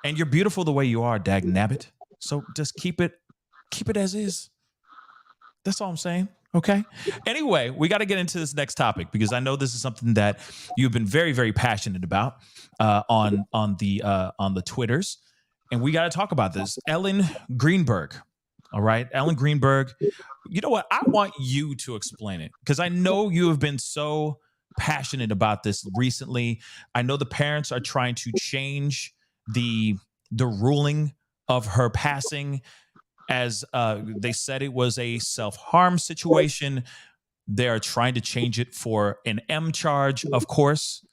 And you're beautiful the way you are, dag nabbit. So just keep it as is. That's all I'm saying. Okay. Anyway, we got to get into this next topic because I know this is something that you've been very, very passionate about on the Twitters, and we got to talk about this. Ellen Greenberg. All right, Ellen Greenberg. You know what? I want you to explain it because I know you have been so passionate about this recently. I know the parents are trying to change the ruling of her passing, as they said it was a self-harm situation. They are trying to change it for an M charge, of course.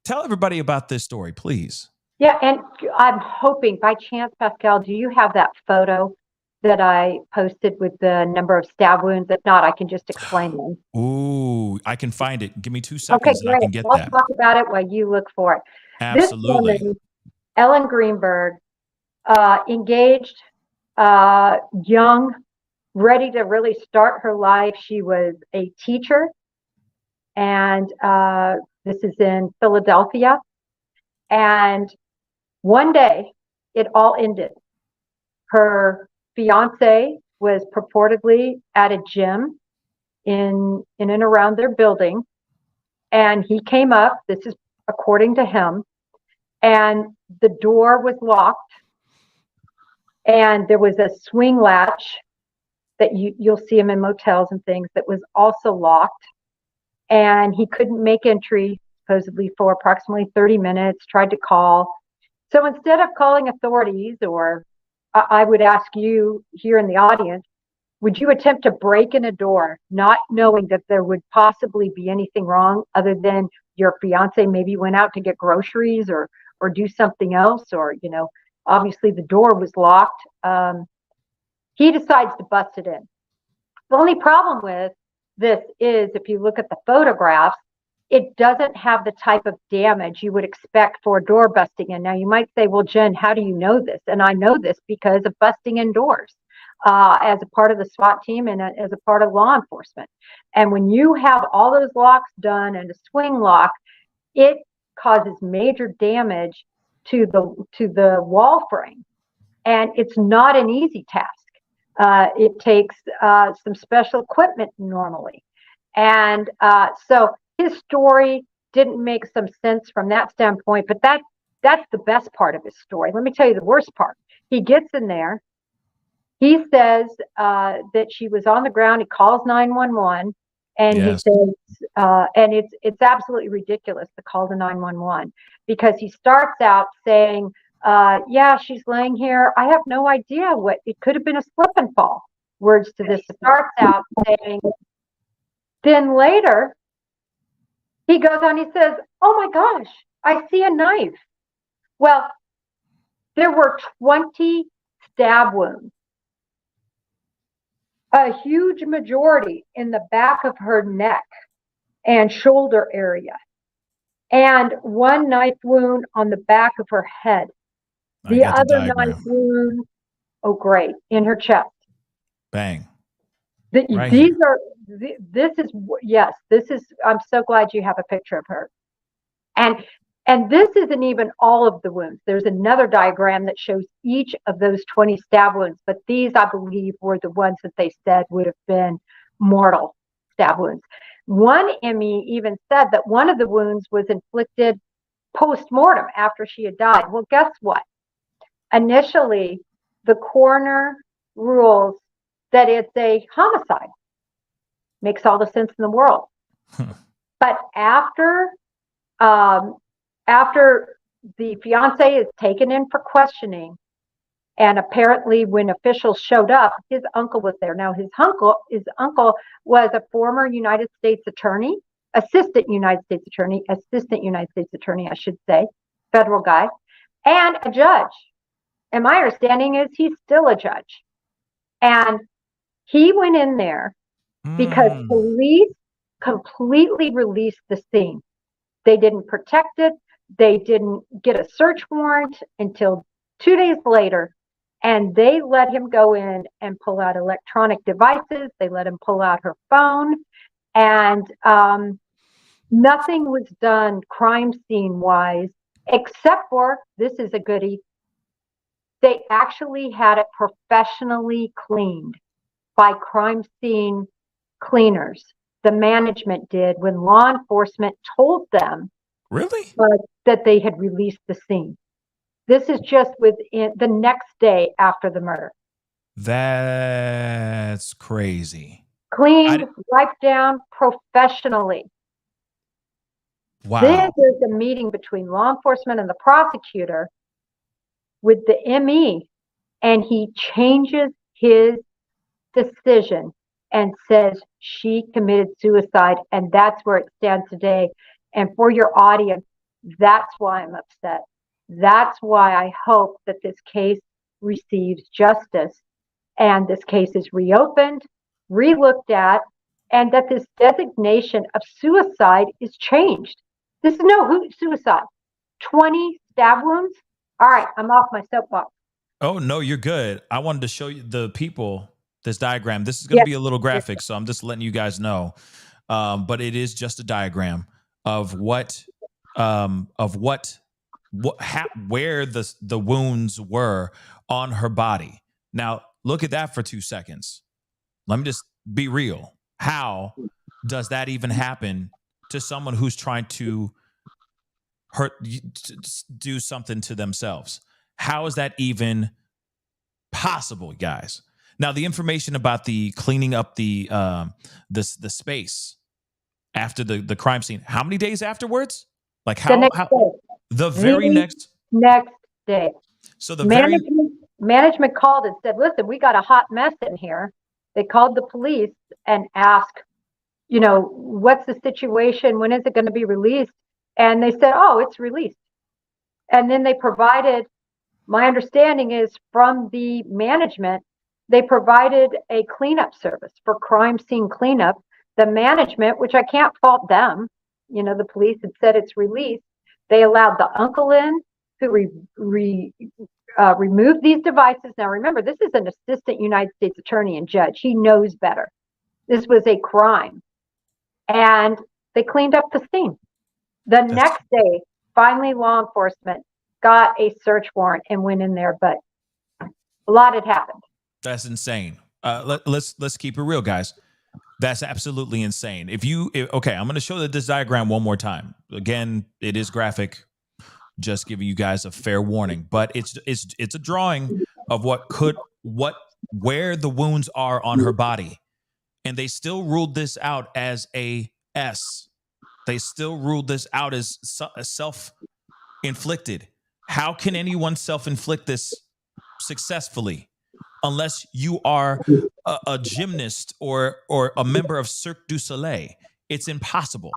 Tell everybody about this story, please. Yeah, and I'm hoping by chance, Pascal, do you have that photo that I posted with the number of stab wounds? If not, I can just explain them. Ooh, I can find it. Give me 2 Okay, seconds and I great. can get I'll that. talk about it while you look for it. Absolutely. This woman, Ellen Greenberg, engaged, young, ready to really start her life. She was a teacher, and this is in Philadelphia. And one day, it all ended. Her fiance was purportedly at a gym in and around their building, and he came up. This is according to him, and the door was locked, and there was a swing latch that you'll see him in motels and things that was also locked, and he couldn't make entry supposedly for approximately 30 minutes. Tried to call. So instead of calling authorities, or I would ask you here in the audience, would you attempt to break in a door not knowing that there would possibly be anything wrong other than your fiance maybe went out to get groceries or do something else, or obviously the door was locked. He decides to bust it in. The only problem with this is if you look at the photographs, it doesn't have the type of damage you would expect for a door busting in. Now, you might say, well, Jen, how do you know this? And I know this because of busting in doors as a part of the SWAT team and as a part of law enforcement. And when you have all those locks done and a swing lock, it causes major damage to the wall frame. And it's not an easy task. It takes some special equipment normally. And so his story didn't make some sense from that standpoint, but that's the best part of his story. Let me tell you the worst part. He gets in there. He says that she was on the ground. He calls 911, and Yes. he says, and it's absolutely ridiculous to call the 911 because he starts out saying, yeah, she's laying here. I have no idea what it could have been, a slip and fall. Words to this. Starts out saying, then later he goes on, he says, oh my gosh, I see a knife. Well, there were 20 stab wounds, a huge majority in the back of her neck and shoulder area, and one knife wound on the back of her head. The other knife wound, oh great, in her chest. Bang. This is, I'm so glad you have a picture of her. And this isn't even all of the wounds. There's another diagram that shows each of those 20 stab wounds, but these, I believe, were the ones that they said would have been mortal stab wounds. One ME even said that one of the wounds was inflicted post-mortem after she had died. Well, guess what? Initially, the coroner rules that it's a homicide. Makes all the sense in the world. But after the fiance is taken in for questioning, and apparently when officials showed up, his uncle was there. Now, his uncle was a former United States attorney, assistant United States attorney, I should say, federal guy, and a judge. And my understanding is he's still a judge. And he went in there because police completely released the scene. They didn't protect it. They didn't get a search warrant until 2 days later. And they let him go in and pull out electronic devices. They let him pull out her phone. And nothing was done crime scene wise, except for, this is a goodie, they actually had it professionally cleaned. by crime scene cleaners. The management did when law enforcement told them Really? that they had released the scene. This is just within the next day after the murder. That's crazy. Cleaned, wiped down professionally. Wow. This is a meeting between law enforcement and the prosecutor with the ME, and he changes his decision and says she committed suicide, and that's where it stands today. And for your audience, that's why I'm upset. That's why I hope that this case receives justice and this case is reopened, relooked at, and that this designation of suicide is changed. This is no suicide. 20 stab wounds? All right, I'm off my soapbox. Oh, no, you're good. I wanted to show you the people this diagram. This is going to be a little graphic, so I'm just letting you guys know. But it is just a diagram of where the wounds were on her body. Now, look at that for 2 seconds. Let me just be real. How does that even happen to someone who's trying to do something to themselves? How is that even possible, guys? Now, the information about the cleaning up the space after the crime scene, how many days afterwards? Like the very next day. So the management called and said, listen, we got a hot mess in here. They called the police and asked, what's the situation? When is it going to be released? And they said, oh, it's released. And then they provided, my understanding is from the management, they provided a cleanup service for crime scene cleanup. The management, which I can't fault them, the police had said it's released. They allowed the uncle in who removed these devices. Now, remember, this is an assistant United States attorney and judge. He knows better. This was a crime. And they cleaned up the scene. The next day, finally, law enforcement got a search warrant and went in there, but a lot had happened. That's insane. Let's keep it real, guys. That's absolutely insane. Okay, I'm going to show this diagram one more time. Again, it is graphic. Just giving you guys a fair warning, but it's a drawing of where the wounds are on her body, and they still ruled this out as a S. They still ruled this out as self-inflicted. How can anyone self-inflict this successfully unless you are a gymnast or a member of Cirque du Soleil? It's impossible.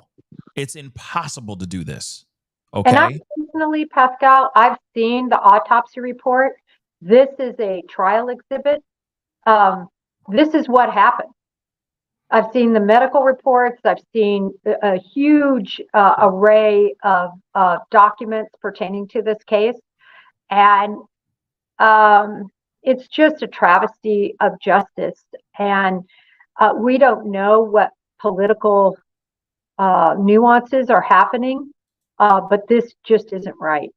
It's impossible to do this. Okay. And personally, Pascal, I've seen the autopsy report. This is a trial exhibit. This is what happened. I've seen the medical reports. I've seen a huge array of documents pertaining to this case. And it's just a travesty of justice. And we don't know what political nuances are happening, but this just isn't right.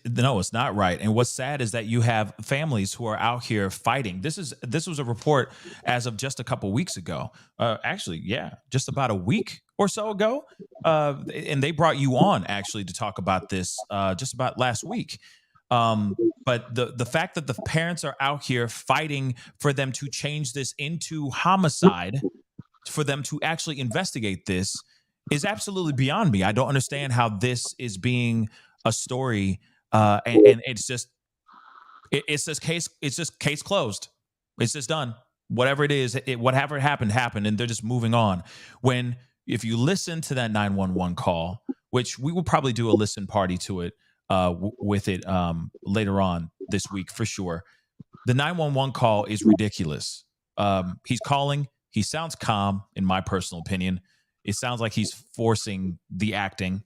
No, it's not right. And what's sad is that you have families who are out here fighting. This was a report as of just a couple weeks ago. Just about a week or so ago. And they brought you on actually to talk about this just about last week. But the fact that the parents are out here fighting for them to change this into homicide, for them to actually investigate this, is absolutely beyond me. I don't understand how this is being a story, and it's just case closed. It's just done. Whatever it is, whatever happened, and they're just moving on. If you listen to that 911 call, which we will probably do a listen party to it with it later on this week for sure. The 911 call is ridiculous. He's calling. He sounds calm, in my personal opinion. It sounds like he's forcing the acting.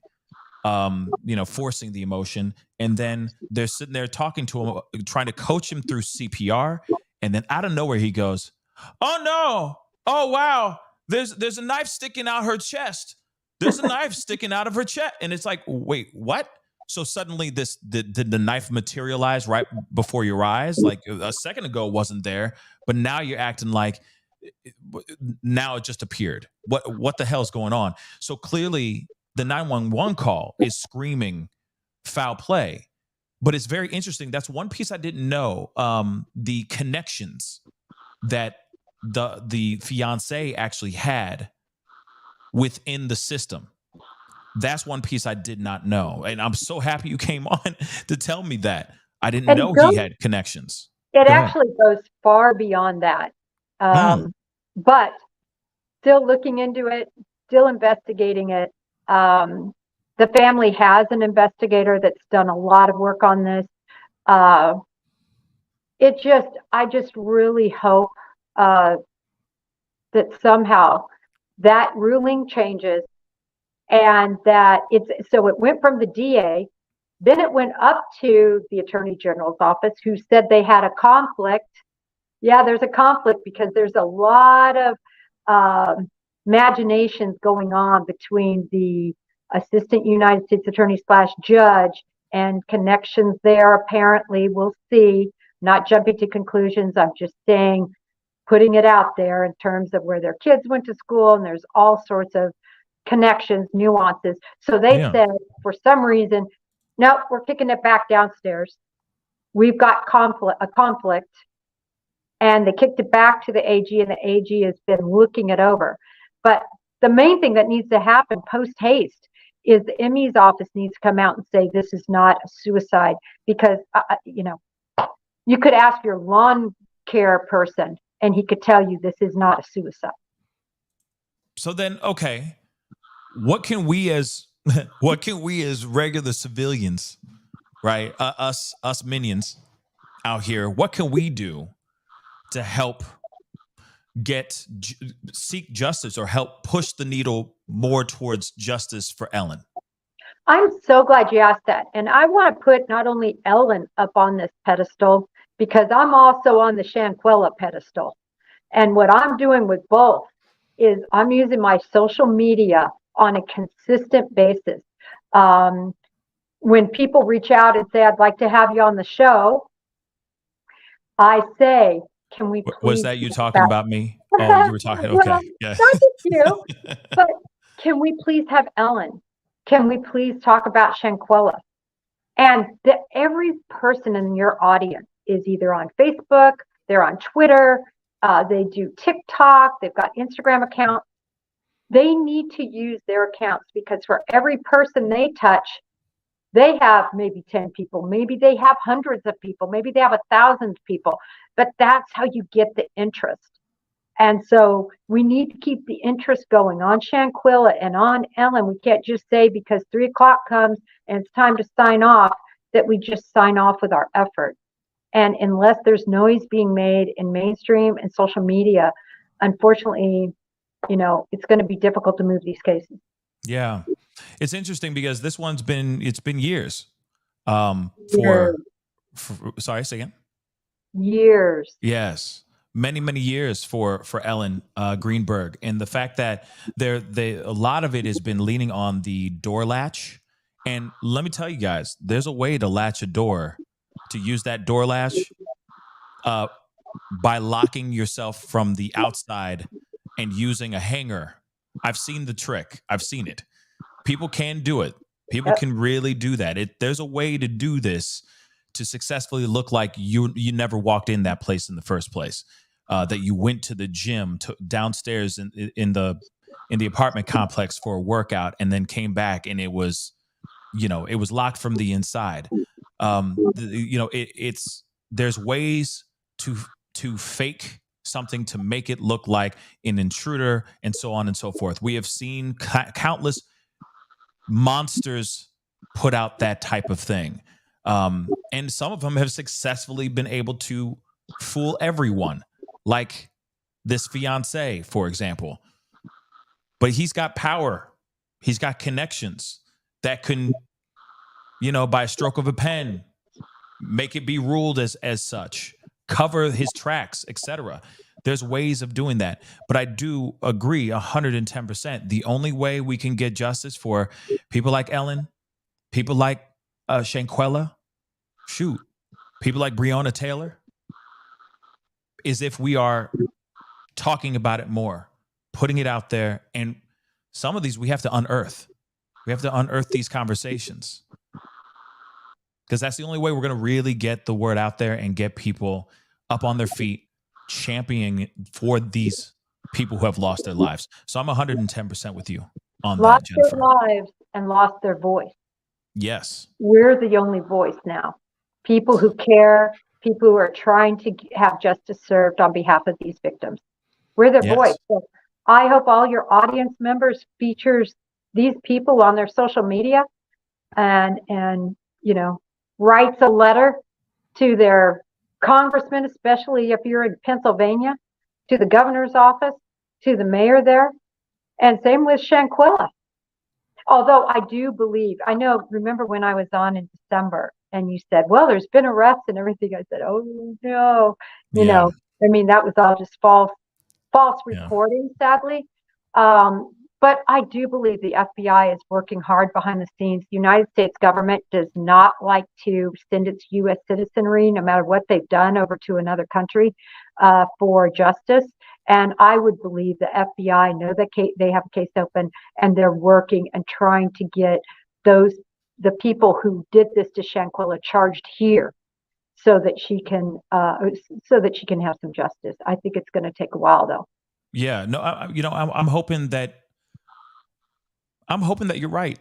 Forcing the emotion, and then they're sitting there talking to him, trying to coach him through CPR, and then out of nowhere he goes, "Oh no! Oh wow! There's a knife sticking out her chest. There's a knife sticking out of her chest," and it's like, wait, what? So suddenly the knife materialized right before your eyes. Like a second ago it wasn't there, but now you're acting like now it just appeared. What the hell's going on? So clearly the 911 call is screaming foul play. But it's very interesting. That's one piece I didn't know. The connections that the fiance actually had within the system. That's one piece I did not know. And I'm so happy you came on to tell me that. I didn't And know he had connections. It Go ahead. actually goes far beyond that. But still looking into it, still investigating it. The family has an investigator that's done a lot of work on this. I just really hope that somehow that ruling changes and that so it went from the DA, then it went up to the Attorney General's office, who said they had a conflict. Yeah, there's a conflict because there's a lot of imaginations going on between the Assistant United States Attorney / judge and connections there. Apparently, we'll see. Not jumping to conclusions. I'm just saying, putting it out there in terms of where their kids went to school, and there's all sorts of connections, nuances. So they said, for some reason, no, we're kicking it back downstairs. We've got a conflict. And they kicked it back to the AG, and the AG has been looking it over. But the main thing that needs to happen post haste is the ME's office needs to come out and say this is not a suicide, because you could ask your lawn care person and he could tell you this is not a suicide. So then, okay, what can we as regular civilians, right? Us minions out here, what can we do to help seek justice or help push the needle more towards justice for Ellen? I'm so glad you asked that. And I want to put not only Ellen up on this pedestal, because I'm also on the Shanquella pedestal. And what I'm doing with both is I'm using my social media on a consistent basis. When people reach out and say, I'd like to have you on the show, I say, can we please... Was that you talking about me? Oh, you were talking, okay. Well, yeah. Not just you, but can we please have Ellen? Can we please talk about Shanquella? And every person in your audience is either on Facebook, they're on Twitter, they do TikTok, they've got Instagram accounts. They need to use their accounts, because for every person they touch, they have maybe 10 people, maybe they have hundreds of people, maybe they have 1,000 people, but that's how you get the interest. And so we need to keep the interest going on Shanquella and on Ellen. We can't just say because 3 o'clock comes and it's time to sign off that we just sign off with our effort. And unless there's noise being made in mainstream and social media, unfortunately, it's going to be difficult to move these cases. Yeah. It's interesting because this one's been years. Sorry, say again. Years. Yes. Many years for Ellen Greenberg, and the fact that a lot of it has been leaning on the door latch. And let me tell you guys, there's a way to latch a door, to use that door latch by locking yourself from the outside and using a hanger. I've seen the trick. I've seen it. People can do it. People can really do that. There's a way to do this to successfully look like you never walked in that place in the first place. That you went to the gym downstairs in the apartment complex for a workout and then came back and it was locked from the inside. There's ways to fake something to make it look like an intruder and so on and so forth. We have seen countless monsters put out that type of thing. And some of them have successfully been able to fool everyone, like this fiance, for example. But he's got power. He's got connections that can, by a stroke of a pen, make it be ruled as such, cover his tracks, etc. There's ways of doing that. But I do agree 110%. The only way we can get justice for people like Ellen, people like Shanquella, shoot, people like Breonna Taylor, is if we are talking about it more, putting it out there, and some of these we have to unearth. We have to unearth these conversations because that's the only way we're going to really get the word out there and get people up on their feet, championing for these people who have lost their lives. So I'm 110% with you on that, Lost Jennifer. their lives and lost their voice. Yes. We're the only voice now. People who care, people who are trying to have justice served on behalf of these victims. We're their Yes. voice. So I hope all your audience members features these people on their social media and writes a letter to their congressman, especially if you're in Pennsylvania, to the governor's office, to the mayor there, and same with Shanquella. Although I do believe, remember when I was on in December and you said, well, there's been arrests and everything. I said, oh no, that was all just false reporting, sadly. But I do believe the FBI is working hard behind the scenes. The United States government does not like to send its U.S. citizenry, no matter what they've done, over to another country for justice. And I would believe the FBI know that they have a case open, and they're working and trying to get the people who did this to Shanquella charged here, so that she can have some justice. I think it's going to take a while, though. Yeah. No. I'm hoping that. I'm hoping that you're right.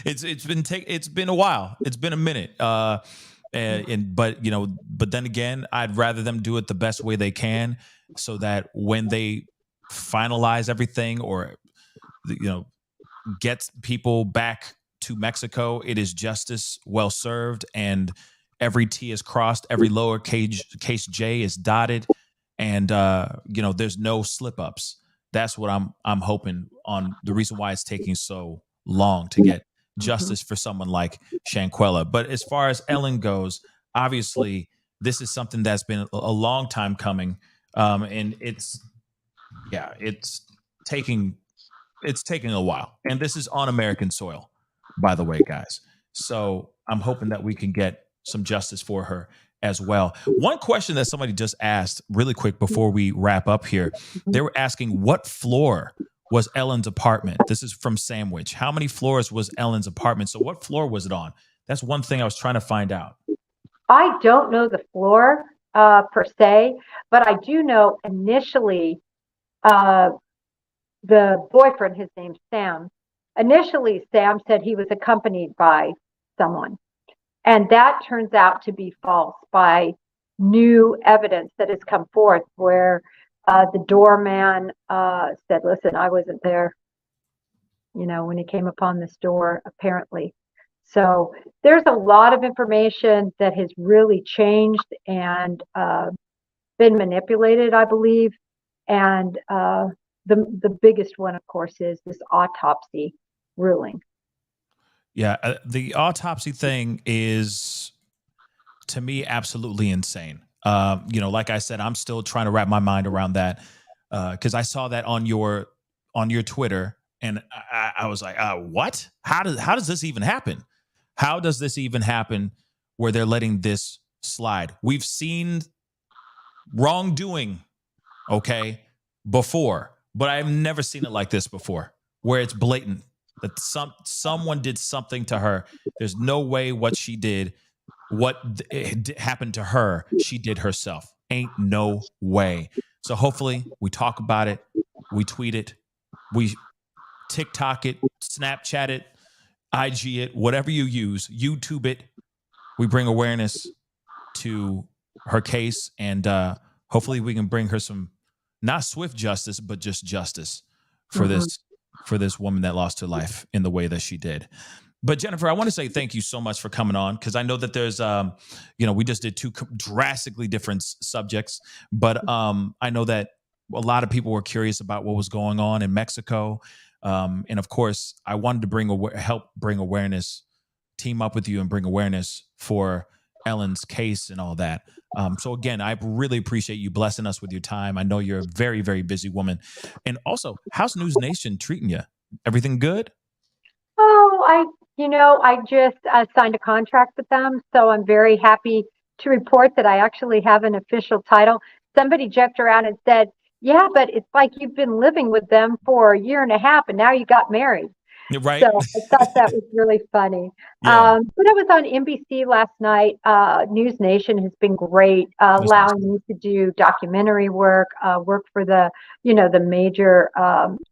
It's been a while. It's been a minute. But then again, I'd rather them do it the best way they can, so that when they finalize everything or gets people back to Mexico, it is justice well served, and every T is crossed, every lowercase J is dotted, and there's no slip ups. That's what I'm hoping on. The reason why it's taking so long to get justice for someone like Shanquella. But as far as Ellen goes, obviously this is something that's been a long time coming, and it's taking a while. And this is on American soil, by the way, guys. So I'm hoping that we can get some justice for her as well. One question that somebody just asked really quick before we wrap up here, they were asking, what floor was Ellen's apartment? This is from Sandwich. How many floors was Ellen's apartment? So what floor was it on? That's one thing I was trying to find out. I don't know the floor per se, but I do know initially the boyfriend, his name's Sam. Initially, Sam said he was accompanied by someone. And that turns out to be false by new evidence that has come forth, where the doorman said, listen, I wasn't there, when he came upon this door, apparently. So there's a lot of information that has really changed and been manipulated, I believe. And the biggest one, of course, is this autopsy ruling. Yeah, the autopsy thing is, to me, absolutely insane. Like I said, I'm still trying to wrap my mind around that because I saw that on your Twitter, and I was like, what? How does this even happen? How does this even happen where they're letting this slide? We've seen wrongdoing, before, but I've never seen it like this before, where it's blatant. That someone did something to her. There's no way what she did, happened to her, she did herself. Ain't no way. So hopefully we talk about it, we tweet it, we TikTok it, Snapchat it, IG it, whatever you use, YouTube it. We bring awareness to her case, and hopefully we can bring her some, not swift justice, but just justice for this woman that lost her life in the way that she did. But Jennifer, I want to say thank you so much for coming on, because I know that there's, we just did two drastically different subjects, but I know that a lot of people were curious about what was going on in Mexico. And of course, I wanted to help bring awareness, team up with you and bring awareness for Ellen's case and all that. So again, I really appreciate you blessing us with your time. I know you're a very, very busy woman. And also, how's News Nation treating you? Everything good? Oh, I just signed a contract with them, so I'm very happy to report that I actually have an official title. Somebody joked around and said, yeah, but it's like you've been living with them for a year and a half and now you got married. Right? So I thought that was really funny. Yeah. But I was on NBC last night. News Nation has been great, allowing me to do documentary work, work for the major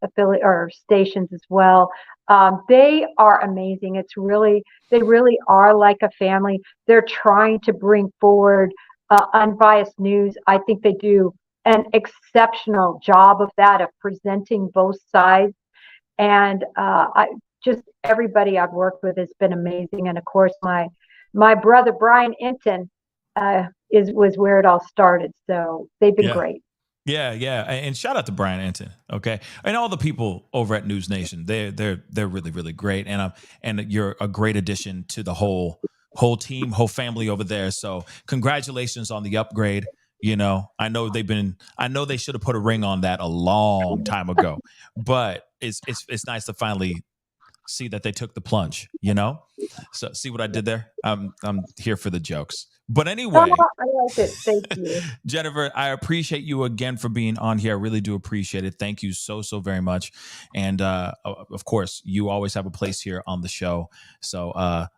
affiliate or stations as well. They are amazing. They really are like a family. They're trying to bring forward unbiased news. I think they do an exceptional job of that, of presenting both sides. And just everybody I've worked with has been amazing. And of course, my brother Brian Enton was where it all started. So they've been great. Yeah, and shout out to Brian Enton, okay, and all the people over at News Nation. They're really, really great, and you're a great addition to the whole team, whole family over there. So congratulations on the upgrade. I know they should have put a ring on that a long time ago, but it's nice to finally see that they took the plunge, So see what I did there? I'm here for the jokes. But anyway, I like it. Thank you. Jennifer, I appreciate you again for being on here. I really do appreciate it. Thank you so very much. And of course, you always have a place here on the show. So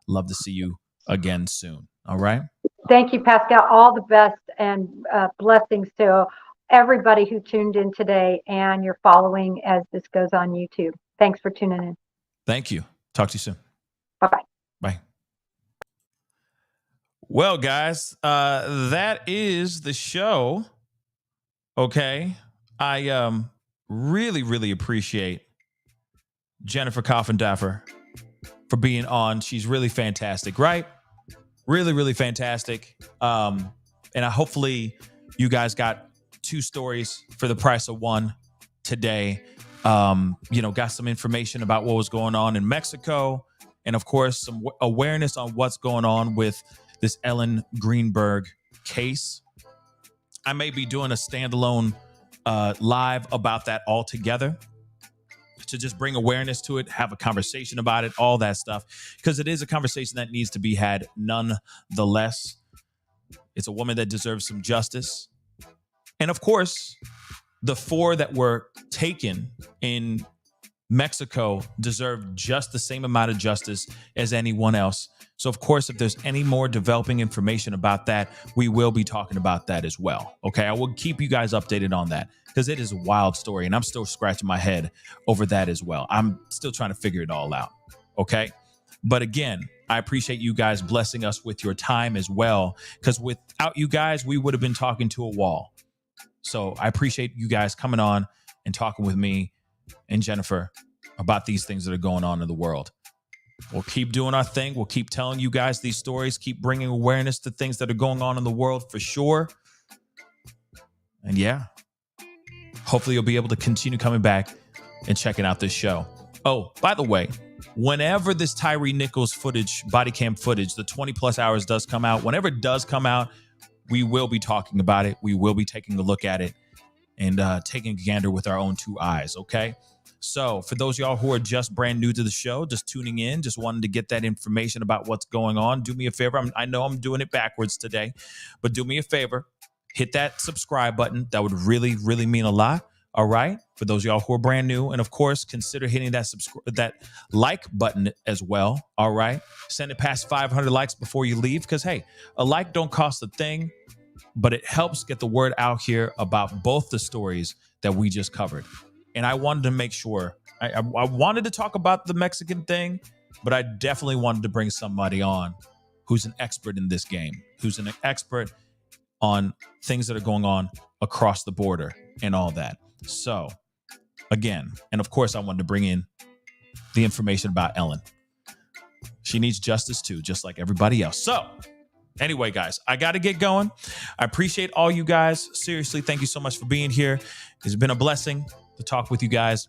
love to see you again soon. All right. Thank you, Pascal. All the best and blessings to everybody who tuned in today and you're following as this goes on YouTube. Thanks for tuning in. Thank you. Talk to you soon. Bye-bye. Bye. Well, guys, that is the show. Okay. I really appreciate Jennifer Coffindaffer for being on. She's really fantastic, right? Really fantastic. And hopefully you guys got 2 stories for the price of 1 today. Got some information about what was going on in Mexico, and of course some awareness on what's going on with this Ellen Greenberg case. I may be doing a standalone live about that altogether to just bring awareness to it, have a conversation about it, all that stuff, because it is a conversation that needs to be had nonetheless. It's a woman that deserves some justice. And of course, the 4 that were taken in Mexico deserve just the same amount of justice as anyone else. So, of course, if there's any more developing information about that, we will be talking about that as well. Okay, I will keep you guys updated on that because it is a wild story and I'm still scratching my head over that as well. I'm still trying to figure it all out. Okay, but again, I appreciate you guys blessing us with your time as well, because without you guys, we would have been talking to a wall. So I appreciate you guys coming on and talking with me and Jennifer about these things that are going on in the world. We'll keep doing our thing. We'll keep telling you guys these stories, keep bringing awareness to things that are going on in the world for sure. And yeah, hopefully you'll be able to continue coming back and checking out this show. Oh, by the way, whenever this Tyree Nichols footage, body cam footage, the 20+ hours does come out, whenever it does come out, we will be talking about it. We will be taking a look at it and taking a gander with our own 2 eyes, okay? So for those of y'all who are just brand new to the show, just tuning in, just wanting to get that information about what's going on, do me a favor. I know I'm doing it backwards today, but do me a favor. Hit that subscribe button. That would really mean a lot, all right? For those of y'all who are brand new. And, of course, consider hitting that like button as well, all right? Send it past 500 likes before you leave because, hey, a like don't cost a thing, but it helps get the word out here about both the stories that we just covered. And I wanted to make sure, I wanted to talk about the Mexican thing, but I definitely wanted to bring somebody on who's an expert in this game, who's an expert on things that are going on across the border and all that. So, again, and of course, I wanted to bring in the information about Ellen. She needs justice too, just like everybody else. So, anyway, guys, I got to get going. I appreciate all you guys. Seriously, thank you so much for being here. It's been a blessing to talk with you guys.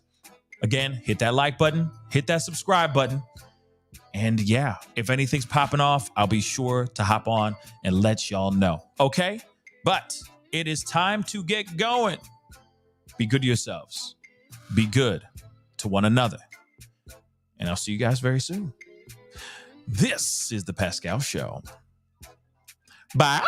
Again, hit that like button, hit that subscribe button. And yeah, if anything's popping off, I'll be sure to hop on and let y'all know. Okay? But it is time to get going. Be good to yourselves. Be good to one another. And I'll see you guys very soon. This is the Pascal Show. Bye.